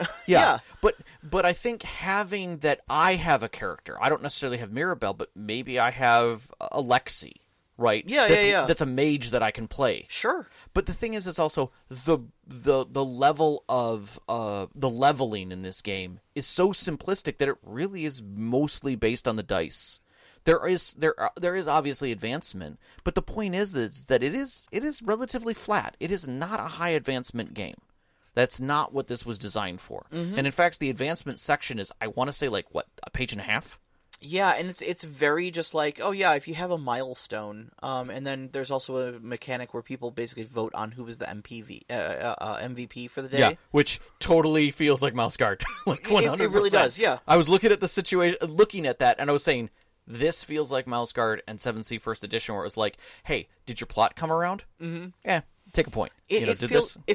But I think having that I have a character. I don't necessarily have Mirabelle, but maybe I have Alexi, right? That's a mage that I can play. Sure. But the thing is also the level of the leveling in this game is so simplistic that it really is mostly based on the dice. There is obviously advancement, but the point is that it is relatively flat. It is not a high advancement game. That's not what this was designed for. And in fact, the advancement section is, I want to say, like, what, a page and a half? Yeah, and it's very just like, oh yeah, if you have a milestone, and then there's also a mechanic where people basically vote on who was the MVP for the day. Yeah, which totally feels like Mouse Guard. Like 100%. It really does, yeah. I was looking at the situation, looking at that, and I was saying, this feels like Mouse Guard and 7C First Edition, where it was like, hey, did your plot come around? Mm-hmm. Yeah. Take a point. It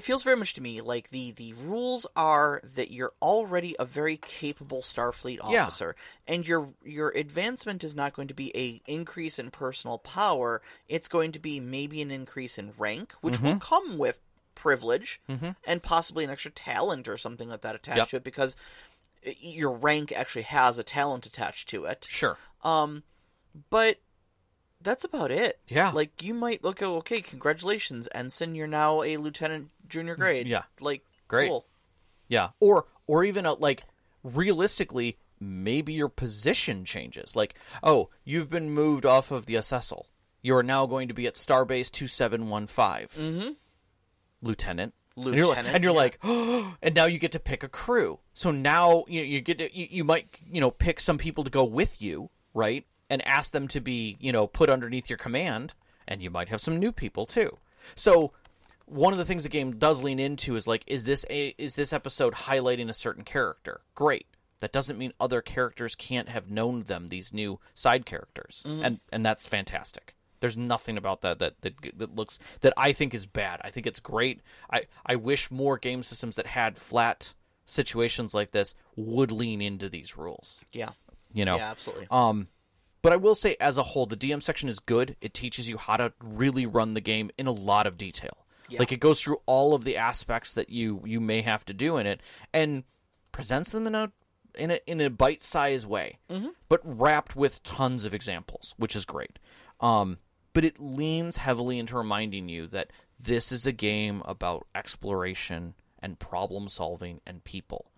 feels very much to me like the rules are that you're already a very capable Starfleet officer, and your advancement is not going to be a increase in personal power. It's going to be maybe an increase in rank, which will come with privilege and possibly an extra talent or something like that attached to it, because your rank actually has a talent attached to it. Sure. But that's about it. Yeah. Like, you might look, okay, congratulations, Ensign, you're now a lieutenant junior grade. Yeah. Like, great. Cool. Yeah. Or even, like, realistically, maybe your position changes. Like, oh, you've been moved off of the Cecil. You are now going to be at Starbase 2715. Mm-hmm. Lieutenant. And you're like, oh, and now you get to pick a crew. So now you get to, you might, pick some people to go with you, right? And ask them to be, put underneath your command, and you might have some new people too. So one of the things the game does lean into is like, is this episode highlighting a certain character? Great. That doesn't mean other characters can't have known them, these new side characters, and that's fantastic. There's nothing about that looks that I think is bad. I think it's great. I wish more game systems that had flat situations like this would lean into these rules. Yeah. Yeah, absolutely. But I will say, as a whole, the DM section is good. It teaches you how to really run the game in a lot of detail. Yeah. Like, it goes through all of the aspects that you may have to do in it, and presents them in a bite-sized way, but wrapped with tons of examples, which is great. But it leans heavily into reminding you that this is a game about exploration and problem-solving and people,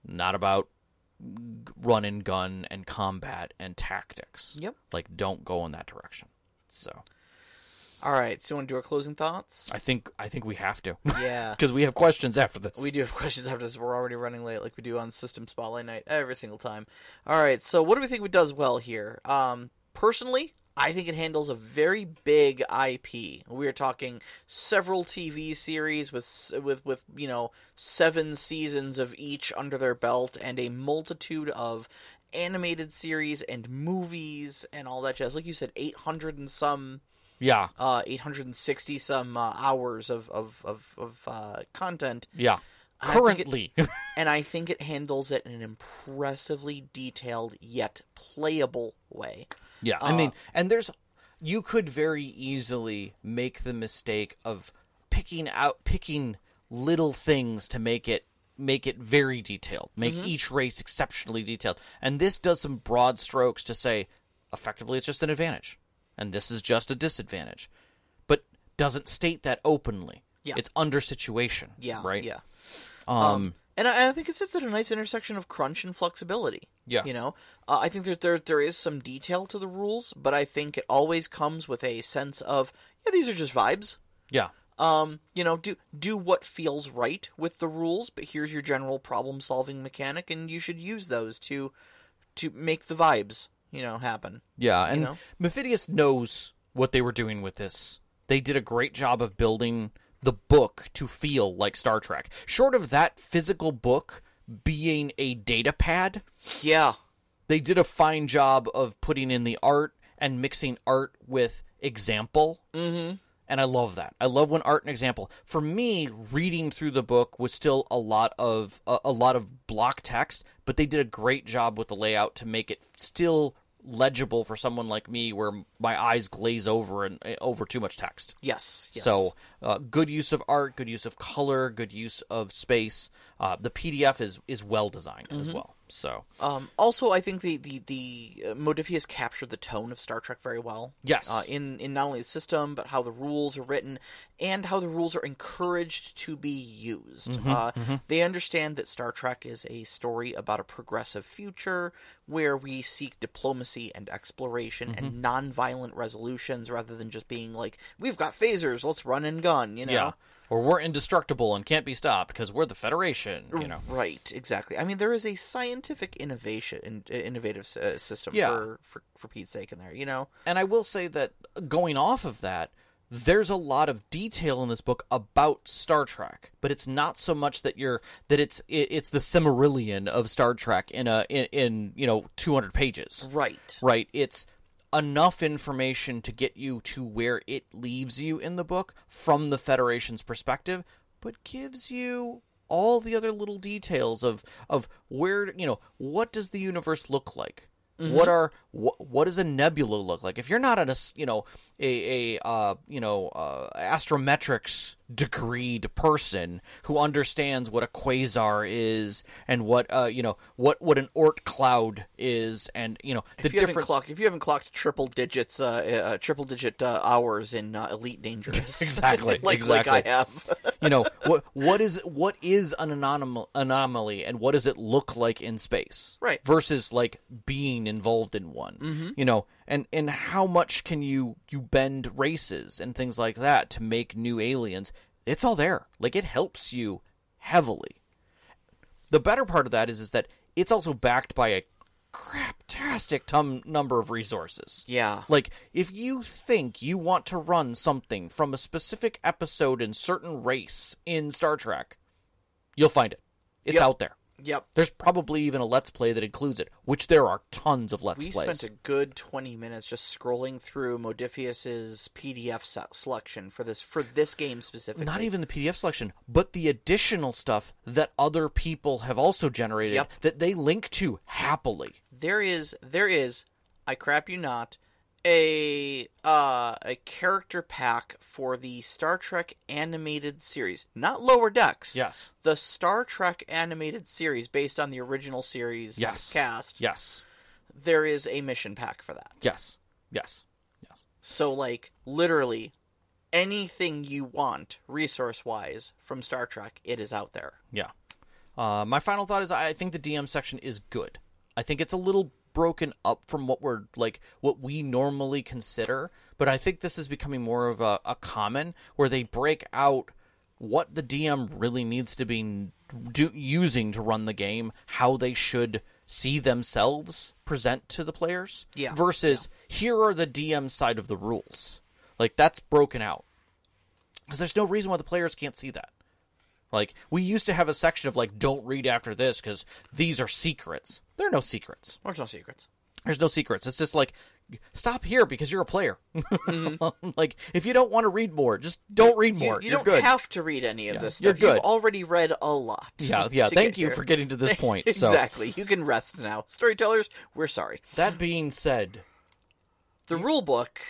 not about run and gun and combat and tactics. Yep. Like, don't go in that direction. So, all right. So, you want to do our closing thoughts? I think we have to. Yeah. Because we have questions after this. We do have questions after this. We're already running late, like we do on System Spotlight Night every single time. All right. So, what do we think it does well here? Personally, I think it handles a very big IP. We are talking several TV series with 7 seasons of each under their belt, and a multitude of animated series and movies and all that jazz. Like you said, 800 and some, 860 some hours of content. Yeah, currently, and I think it handles it in an impressively detailed yet playable way. Yeah, I mean, and you could very easily make the mistake of picking little things to make it very detailed, make each race exceptionally detailed. And this does some broad strokes to say, effectively, it's just an advantage, and this is just a disadvantage, but doesn't state that openly. Yeah. It's under situation. Yeah, right. Yeah. And I think it sits at a nice intersection of crunch and flexibility. Yeah. I think that there is some detail to the rules, but I think it always comes with a sense of, these are just vibes. Yeah. Do what feels right with the rules, but here's your general problem-solving mechanic, and you should use those to make the vibes, happen. Yeah, and Modiphius knows what they were doing with this. They did a great job of building the book to feel like Star Trek. Short of that physical book being a data pad, they did a fine job of putting in the art and mixing art with example. Mm-hmm. And I love that. I love when art and example. For me, reading through the book was still a lot of block text, but they did a great job with the layout to make it still legible for someone like me, where my eyes glaze over and over too much text. Yes. So good use of art, good use of color, good use of space. The PDF is well designed as well. So also, I think the Modiphius captured the tone of Star Trek very well. Yes. In not only the system, but how the rules are written and how the rules are encouraged to be used. They understand that Star Trek is a story about a progressive future where we seek diplomacy and exploration and nonviolent resolutions, rather than just being like, we've got phasers, let's run and gun. Yeah. Or we're indestructible and can't be stopped because we're the Federation, Right, exactly. I mean, there is a scientific innovative system for Pete's sake in there, And I will say that going off of that, there's a lot of detail in this book about Star Trek, but it's not so much that it's the Silmarillion of Star Trek in 200 pages. Right. Right. It's enough information to get you to where it leaves you in the book from the Federation's perspective, but gives you all the other little details of where, what does the universe look like? Mm-hmm. What does a nebula look like? If you're not at a astrometrics degreed person who understands what a quasar is and what an Oort cloud is, and the difference. If you haven't clocked triple digit hours in Elite Dangerous, exactly, like I have. what is an anomaly and what does it look like in space, right? Versus like being involved in one, and how much can you bend races and things like that to make new aliens? It's all there. Like, it helps you heavily. The better part of that is that it's also backed by a craptastic number of resources. Yeah. Like, if you think you want to run something from a specific episode in certain race in Star Trek, you'll find it. It's out there. Yep. There's probably even a Let's Play that includes it, which there are tons of Let's Plays. We spent a good 20 minutes just scrolling through Modiphius's PDF selection for this game specifically. Not even the PDF selection, but the additional stuff that other people have also generated that they link to happily. There is, I crap you not, a character pack for the Star Trek animated series, not Lower Decks. Yes, the Star Trek animated series based on the original series cast. Yes, there is a mission pack for that. Yes. So, like, literally anything you want resource wise from Star Trek, it is out there. Yeah. My final thought is I think the DM section is good. I think it's a little broken up from what we normally consider, but I think this is becoming more of a common where they break out what the DM really needs to be using to run the game, how they should see themselves present to the players, versus here are the DM side of the rules. Like, that's broken out. Because there's no reason why the players can't see that. Like, we used to have a section of, like, don't read after this because these are secrets. There are no secrets. There's no secrets. There's no secrets. It's just like, stop here because you're a player. Mm-hmm. Like, if you don't want to read more, just don't read more. You You're don't good. have to read any of this stuff. You're good. You've already read a lot. Yeah. Thank you for getting to this point. Exactly. You can rest now. Storytellers, we're sorry. That being said, the rule book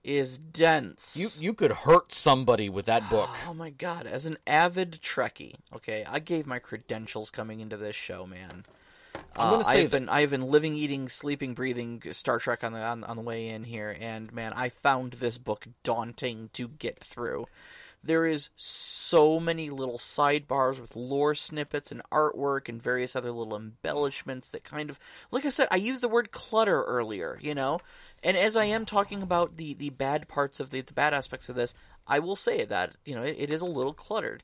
is dense. You could hurt somebody with that book. Oh my god, as an avid Trekkie, okay, I gave my credentials coming into this show, man. I'm gonna say I've been living, eating, sleeping, breathing Star Trek on the way in here, and man, I found this book daunting to get through. There is so many little sidebars with lore snippets and artwork and various other little embellishments that kind of, like I said, I used the word clutter earlier, And as I am talking about the bad parts of the bad aspects of this, I will say that, it is a little cluttered.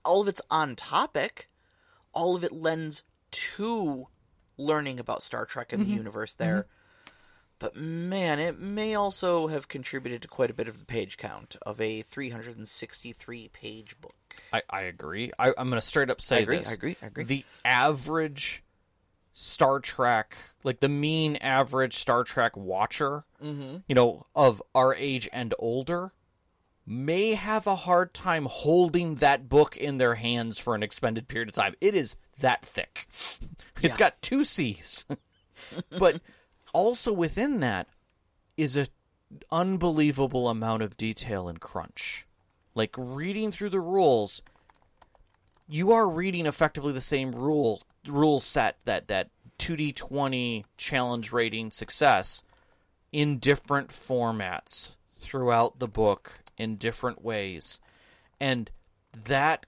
All of it's on topic. All of it lends to learning about Star Trek and the universe there. But man, it may also have contributed to quite a bit of the page count of a 363-page book. I agree. I'm going to straight up say this. I agree. The average Star Trek, like the mean average Star Trek watcher, of our age and older, may have a hard time holding that book in their hands for an extended period of time. It is that thick. It's got 2 C's. But also within that is an unbelievable amount of detail and crunch. Like, reading through the rules, you are reading effectively the same rule set that 2D20 challenge rating success in different formats throughout the book in different ways. And that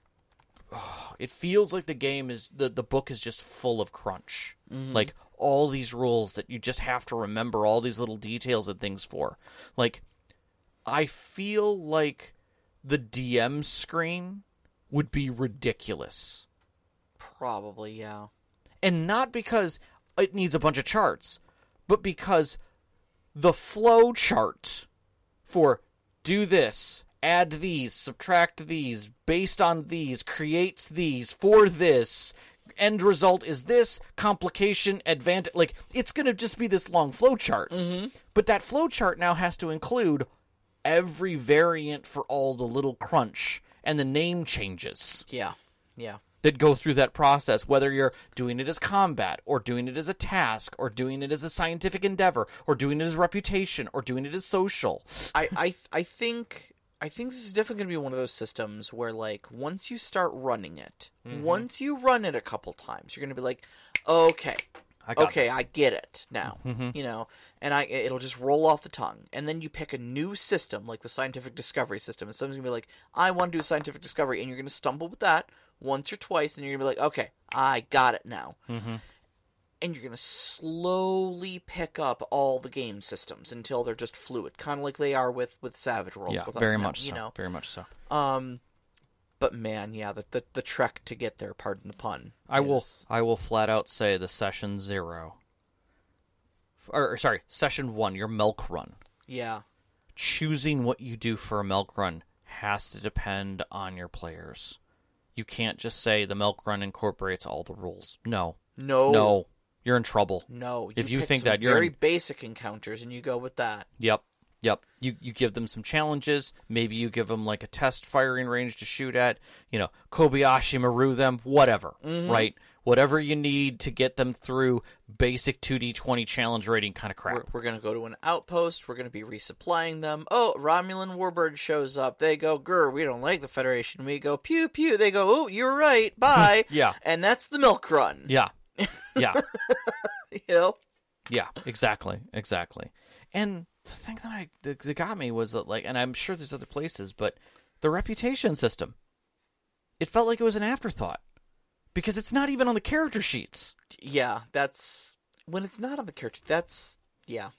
it feels like the game is the book is just full of crunch. Like, all these rules that you just have to remember all these little details and things for. Like, I feel like the DM screen would be ridiculous. Probably, yeah. And not because it needs a bunch of charts, but because the flow chart for do this, add these, subtract these, based on these, creates these, for this, end result is this, complication, advantage. Like, it's going to just be this long flow chart. Mm-hmm. But that flow chart now has to include every variant for all the little crunch and the name changes. Yeah, yeah. That go through that process, whether you're doing it as combat, or doing it as a task, or doing it as a scientific endeavor, or doing it as reputation, or doing it as social. I think this is definitely going to be one of those systems where, like, once you start running it, once you run it a couple times, you're going to be like, okay, I get it now, you know, and it'll just roll off the tongue. And then you pick a new system, like the scientific discovery system, and someone's going to be like, I want to do a scientific discovery, and you're going to stumble with that once or twice, and you're going to be like, okay, I got it now. And you're going to slowly pick up all the game systems until they're just fluid, kind of like they are with Savage Worlds. Yeah, with very us now, much so. you know? Very much so. But man, yeah, the trek to get there, pardon the pun. I will flat out say the session 0. Or sorry, session 1, your milk run. Yeah. Choosing what you do for a milk run has to depend on your players. You can't just say the milk run incorporates all the rules. No. You're in trouble. No, if you pick think some that you're very basic encounters and you go with that. Yep. You give them some challenges. Maybe you give them like a test firing range to shoot at. You know, Kobayashi Maru them, whatever. Right? Whatever you need to get them through basic 2D20 challenge rating kind of crap. We're going to go to an outpost. We're going to be resupplying them. Oh, Romulan Warbird shows up. They go, grr, we don't like the Federation. We go, pew, pew. They go, oh, you're right. Bye. Yeah. And that's the milk run. Yeah. You know? Yeah, exactly. And the thing that got me was that, like, and I'm sure there's other places, but the reputation system, it felt like it was an afterthought because it's not even on the character sheets. Yeah, that's when it's not on the character. That's yeah.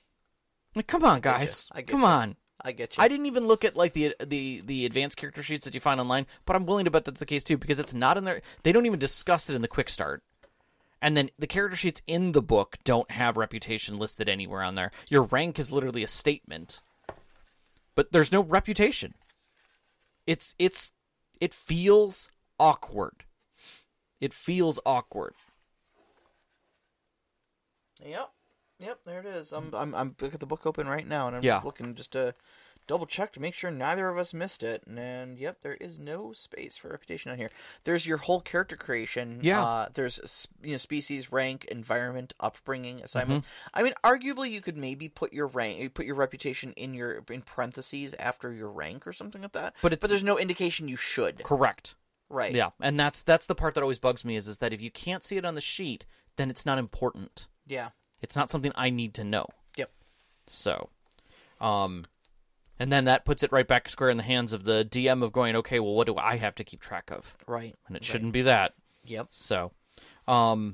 Like, come on, guys, come on. I get you. I didn't even look at like the advanced character sheets that you find online, but I'm willing to bet that's the case too because it's not in there. They don't even discuss it in the quick start. And then the character sheets in the book don't have reputation listed anywhere on there. Your rank is literally a statement. But there's no reputation. It feels awkward. It feels awkward. Yep, there it is. I'm got the book open right now and I'm Yeah. just looking just to double check to make sure neither of us missed it. And yep, there is no space for reputation on here. There's your whole character creation. Yeah. There's species, rank, environment, upbringing, assignments. I mean, arguably you could maybe put your reputation in parentheses after your rank or something like that. But there's no indication you should. Correct. Right. Yeah, and that's the part that always bugs me is that if you can't see it on the sheet, then it's not important. Yeah. It's not something I need to know. Yep. So, and then that puts it right back square in the hands of the DM of going, okay, well, what do I have to keep track of? Right. And it shouldn't be that. Yep. So, all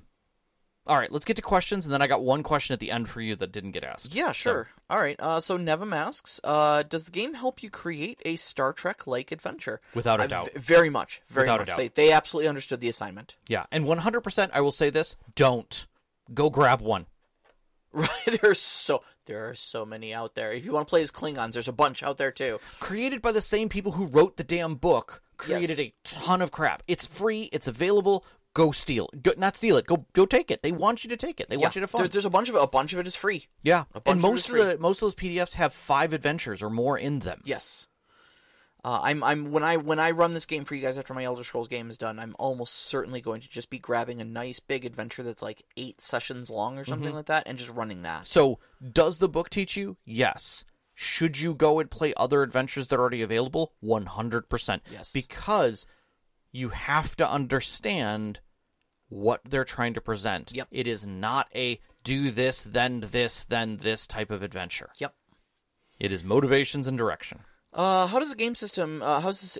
right, let's get to questions, and then I got one question at the end for you that didn't get asked. Yeah, sure. So. All right. So Nevim asks, does the game help you create a Star Trek-like adventure? Without a doubt. Very much. Without a doubt. They absolutely understood the assignment. Yeah, and 100% I will say this, don't. Go grab one. Right, there are so many out there. If you want to play as Klingons, there's a bunch out there too. Created by the same people who wrote the damn book, created a ton of crap. It's free, it's available. Go steal. Not steal it. Go take it. They want you to take it. They want you to fund. There's a bunch of it is free. Yeah, and most of those PDFs have 5 adventures or more in them. Yes. When I run this game for you guys after my Elder Scrolls game is done, I'm almost certainly going to just be grabbing a nice big adventure that's like 8 sessions long or something like that, and just running that. So, does the book teach you? Yes. Should you go and play other adventures that are already available? 100%. Yes. Because you have to understand what they're trying to present. Yep. It is not a do this, then this type of adventure. Yep. It is motivations and direction. How's this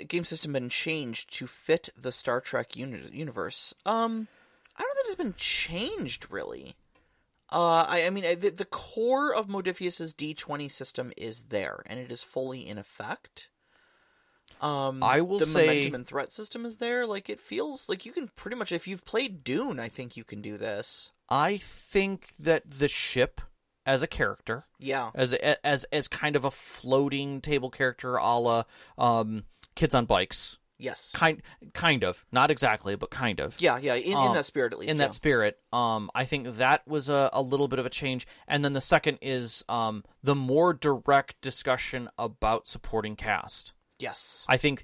game system been changed to fit the Star Trek universe? I don't think it's been changed really. I mean, the core of Modiphius's D20 system is there, and it is fully in effect. I will the say momentum and threat system is there. Like, it feels like you can pretty much, if you've played Dune, I think you can do this. I think that the ship as a character, Yeah. as kind of a floating table character, a la Kids on Bikes. Yes. Kind of, not exactly, but kind of. Yeah, in that spirit at least. In that spirit, I think that was a little bit of a change. And then the second is the more direct discussion about supporting cast. Yes. I think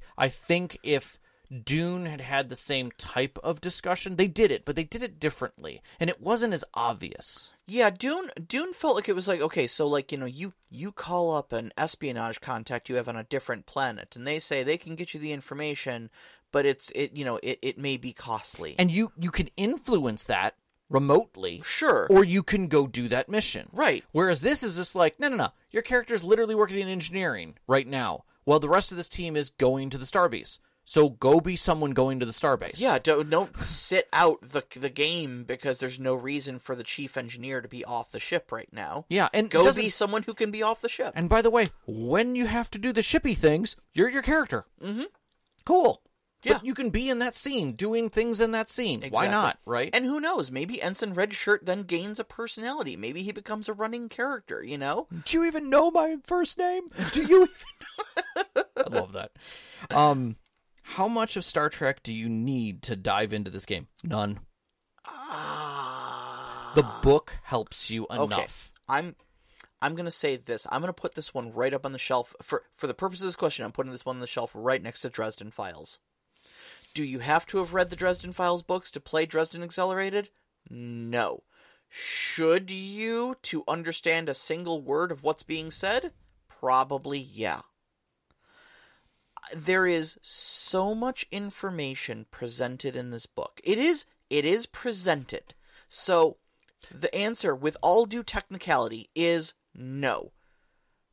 if Dune had the same type of discussion, they did it, but they did it differently, and it wasn't as obvious. Yeah, Dune felt like it was like, okay, so like, you call up an espionage contact you have on a different planet, and they say they can get you the information, but it may be costly. And you can influence that remotely. Sure. Or you can go do that mission. Right. Whereas this is just like, no. Your character's literally working in engineering right now, while the rest of this team is going to the Starbase. So go be someone going to the Starbase. Yeah, don't sit out the game because there's no reason for the chief engineer to be off the ship right now. Yeah, and go be someone who can be off the ship. And by the way, when you have to do the shippy things, you're your character. Mm-hmm. Cool. Yeah. But you can be in that scene, doing things in that scene. Exactly. Why not, right? And who knows, maybe Ensign Redshirt then gains a personality. Maybe he becomes a running character, Do you even know my first name? Do you even... I love that. How much of Star Trek do you need to dive into this game? None. The book helps you enough. Okay. I'm going to say this. I'm going to put this one right up on the shelf. For the purpose of this question, I'm putting this one on the shelf right next to Dresden Files. Do you have to have read the Dresden Files books to play Dresden Accelerated? No. Should you to understand a single word of what's being said? Probably, yeah. There is so much information presented in this book. It is presented. So the answer, with all due technicality, is no.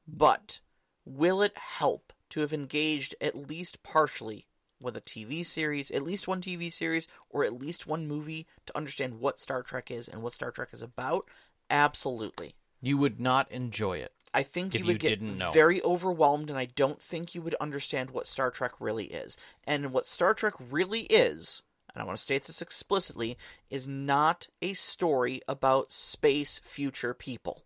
But will it help to have engaged at least partially with a TV series, at least one TV series, or at least one movie to understand what Star Trek is and what Star Trek is about? Absolutely. You would not enjoy it. I think you would get very overwhelmed, and I don't think you would understand what Star Trek really is. And what Star Trek really is, and I want to state this explicitly, is not a story about space future people.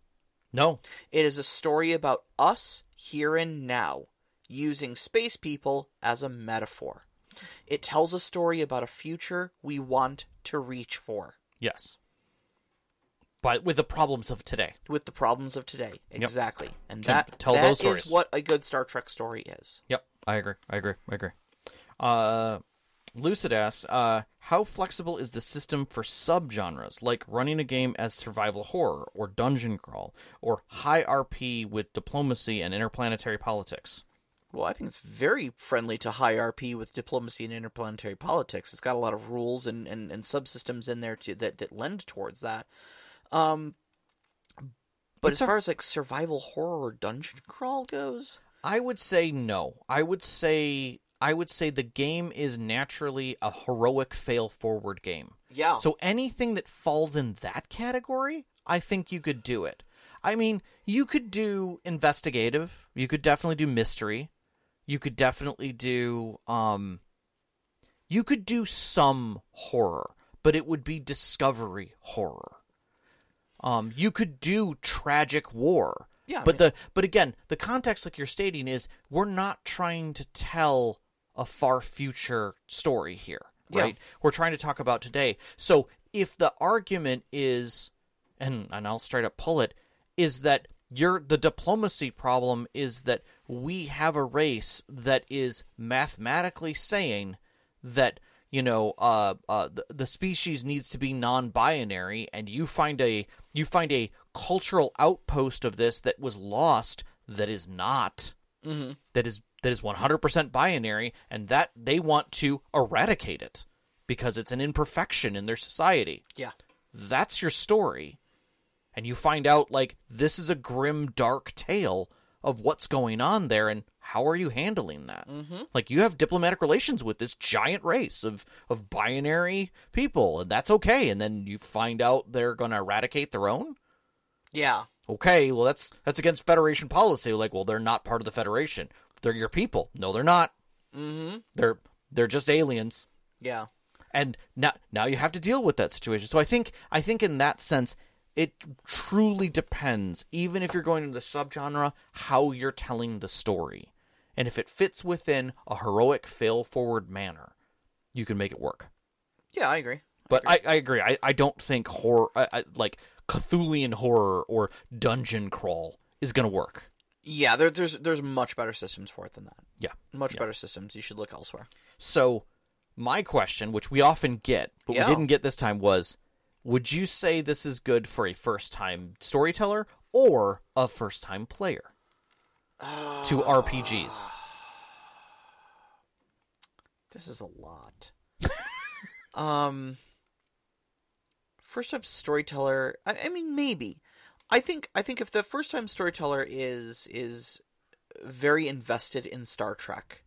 No. It is a story about us here and now, using space people as a metaphor. It tells a story about a future we want to reach for. Yes. But with the problems of today. With the problems of today, exactly. Yep. And that is what a good Star Trek story is. Yep, I agree. Lucid asks, how flexible is the system for subgenres, like running a game as survival horror, or dungeon crawl, or high RP with diplomacy and interplanetary politics? Well, I think it's very friendly to high RP with diplomacy and interplanetary politics. It's got a lot of rules and subsystems in there that lend towards that. But as far as like survival horror or dungeon crawl goes, I would say no. I would say the game is naturally a heroic fail forward game. Yeah. So anything that falls in that category, I think you could do it. I mean, you could do investigative. You could definitely do mystery. You could definitely do you could do some horror, but it would be discovery horror. You could do tragic war. Yeah, but again, the context, like you're stating, is we're not trying to tell a far future story here, right? Yeah. We're trying to talk about today. So if the argument is, and I'll straight up pull it, is that the diplomacy problem is that we have a race that is mathematically saying that the species needs to be non-binary, and you find a cultural outpost of this that was lost that is not, that is 100% binary, and that they want to eradicate it because it's an imperfection in their society. Yeah, that's your story, and you find out like this is a grim, dark tale of what's going on there, and how are you handling that? Mm-hmm. Like, you have diplomatic relations with this giant race of binary people, and that's okay, and then you find out they're going to eradicate their own? Yeah. Okay, well, that's against Federation policy. Like, well, they're not part of the Federation. They're your people. No, they're not. Mm-hmm. They're just aliens. Yeah. And now you have to deal with that situation. So I think in that sense, it truly depends, even if you're going into the subgenre, how you're telling the story. And if it fits within a heroic, fail-forward manner, you can make it work. Yeah, I agree. But I agree. I don't think horror, like Cthulhian horror or dungeon crawl, is going to work. Yeah, there's much better systems for it than that. Yeah. Much better systems. You should look elsewhere. So, my question, which we often get, but we didn't get this time, was, would you say this is good for a first-time storyteller or a first-time player to RPGs? This is a lot. First-time storyteller. I mean, maybe. I think if the first-time storyteller is very invested in Star Trek,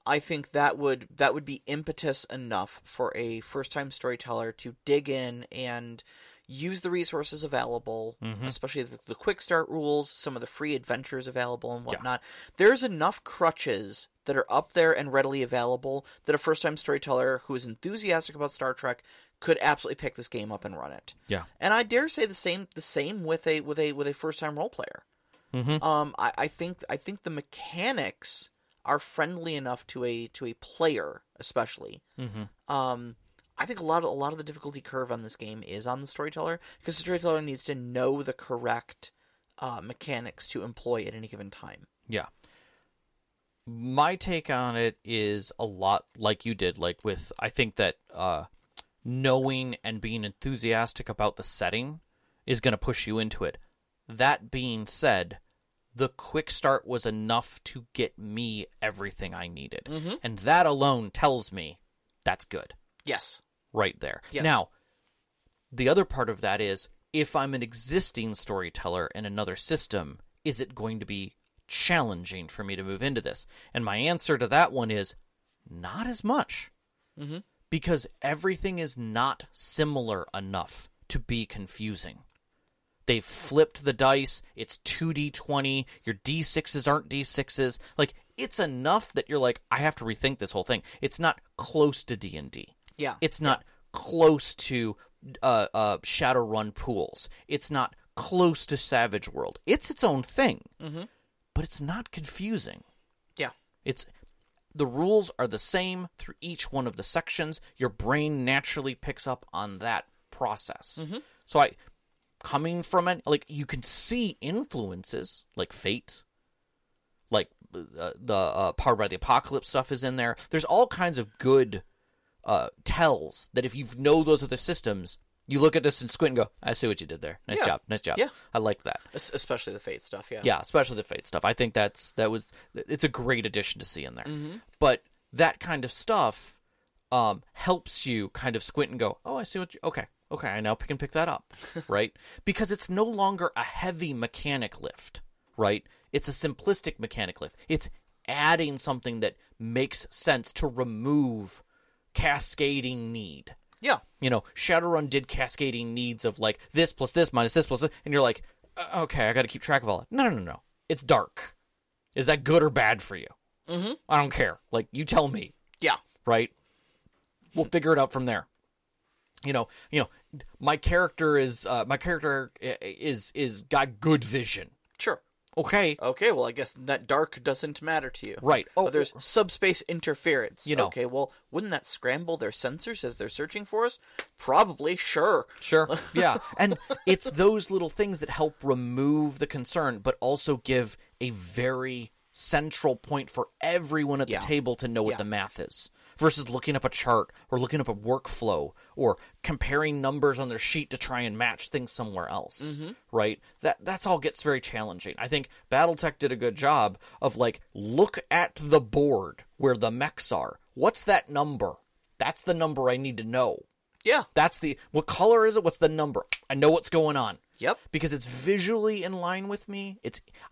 I think that would be impetus enough for a first-time storyteller to dig in and use the resources available, especially the quick start rules, some of the free adventures available and whatnot. Yeah. There's enough crutches that are up there and readily available that a first-time storyteller who is enthusiastic about Star Trek could absolutely pick this game up and run it. Yeah. And I dare say the same with a first-time role player. I think the mechanics are friendly enough to a player, especially. I think a lot of the difficulty curve on this game is on the storyteller, because the storyteller needs to know the correct mechanics to employ at any given time. Yeah. My take on it is a lot like you did, like with, I think that knowing and being enthusiastic about the setting is going to push you into it. That being said, the quick start was enough to get me everything I needed. And that alone tells me that's good. Yes. Right there. Yes. Now, the other part of that is, if I'm an existing storyteller in another system, is it going to be challenging for me to move into this? And my answer to that one is not as much. Because everything is not similar enough to be confusing. They've flipped the dice. It's 2d20. Your d6s aren't d6s. Like, it's enough that you're like, I have to rethink this whole thing. It's not close to D&D. Yeah. It's not close to Shadowrun pools. It's not close to Savage World. It's its own thing. But it's not confusing. Yeah. The rules are the same through each one of the sections. Your brain naturally picks up on that process. So coming from it, like, you can see influences, like Fate, like the Powered by the Apocalypse stuff is in there. There's all kinds of good tells that if you know those other systems, you look at this and squint and go, I see what you did there. Nice job. Yeah. I like that. Especially the Fate stuff, yeah. Yeah, especially the Fate stuff. I think it's a great addition to see in there. But that kind of stuff helps you kind of squint and go, oh, I see what you... Okay, I now can pick that up, right? Because it's no longer a heavy mechanic lift, right? It's a simplistic mechanic lift. It's adding something that makes sense to remove cascading need. Yeah. You know, Shadowrun did cascading needs of, like, this plus this minus this plus this, and you're like, okay, I got to keep track of all that. No. It's dark. Is that good or bad for you? I don't care. Like, you tell me. Yeah. Right? We'll figure it out from there. You know, my character is got good vision. Sure. Okay, well, I guess that dark doesn't matter to you. Right. Oh, there's subspace interference. You know. Okay, well, wouldn't that scramble their sensors as they're searching for us? Probably, sure. Yeah. And it's those little things that help remove the concern, but also give a very central point for everyone at the table to know what the math is. Versus looking up a chart or looking up a workflow or comparing numbers on their sheet to try and match things somewhere else, right? That's all gets very challenging. I think BattleTech did a good job of, like, look at the board where the mechs are. What's that number? That's the number I need to know. Yeah. What color is it? What's the number? I know what's going on. Yep. Because it's visually in line with me.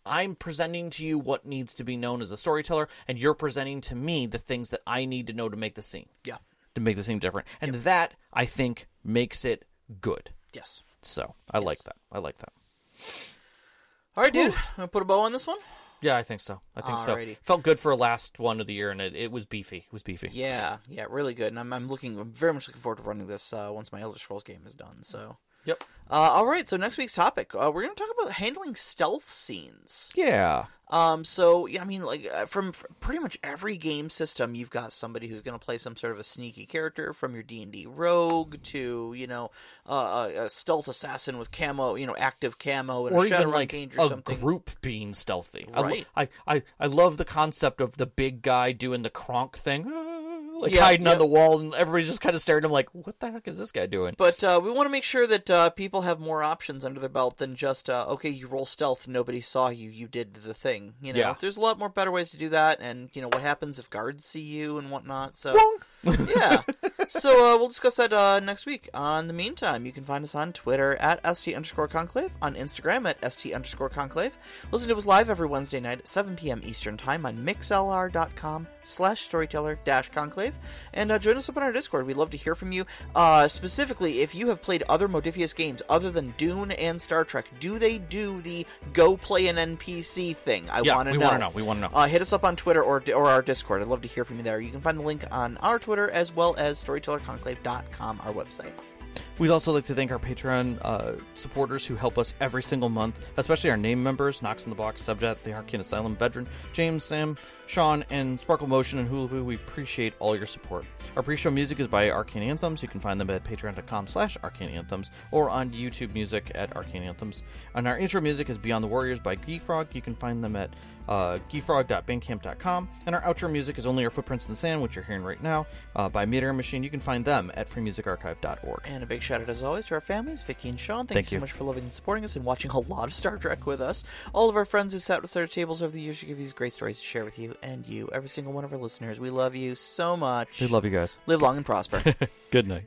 I'm presenting to you what needs to be known as a storyteller, and you're presenting to me the things that I need to know to make the scene. Yeah. To make the scene different. And that, I think, makes it good. Yes. So, I like that. All right, dude. I'm going to put a bow on this one. Yeah, I think so. Alrighty. Felt good for a last one of the year, and it was beefy. It was beefy. Yeah, really good. And I'm very much looking forward to running this once my Elder Scrolls game is done. So. Yep. All right, so next week's topic, we're going to talk about handling stealth scenes. Yeah. So, yeah, I mean, like, from pretty much every game system, you've got somebody who's going to play some sort of a sneaky character, from your D&D rogue to, a stealth assassin with camo, active camo and or a Shadowrun even like Gange or something. A group being stealthy. Right. I love the concept of the big guy doing the Kronk thing. Hiding on the wall, and everybody's just kind of staring at him like, what the heck is this guy doing? But we want to make sure that people have more options under their belt than just, okay, you roll stealth, nobody saw you, you did the thing. There's a lot more better ways to do that, and, what happens if guards see you and whatnot, so... Yeah. So we'll discuss that next week. In the meantime, you can find us on Twitter at @ST_Conclave, on Instagram at @ST_Conclave. Listen to us live every Wednesday night at 7 p.m. Eastern Time on mixlr.com/storyteller-conclave. And join us up on our Discord. We'd love to hear from you. Specifically, if you have played other Modiphius games other than Dune and Star Trek, do they do the go play an NPC thing? I want to know. We want to know. Hit us up on Twitter or our Discord. I'd love to hear from you there. You can find the link on our Twitter as well as storytellerconclave.com, our website. We'd also like to thank our Patreon supporters who help us every single month, especially our name members, Knox in the Box, Subjet, the Arcane Asylum Veteran, James, Sam, Sean, and Sparkle Motion and Hulu. We appreciate all your support. Our pre-show music is by Arcane Anthems. You can find them at patreon.com/Arcane Anthems or on YouTube Music at Arcane Anthems. And our intro music is Beyond the Warriors by Geefrog. You can find them at geefrog.bandcamp.com. And our outro music is Only Our Footprints in the Sand, which you're hearing right now, by Mid-Air Machine. You can find them at freemusicarchive.org. And a big shout out, as always, to our families, Vicky and Sean. Thank you so much for loving and supporting us and watching a lot of Star Trek with us. All of our friends who sat with our tables over the years to give you these great stories to share with you, and you, every single one of our listeners. We love you so much. We love you guys. Live long and prosper. Good night.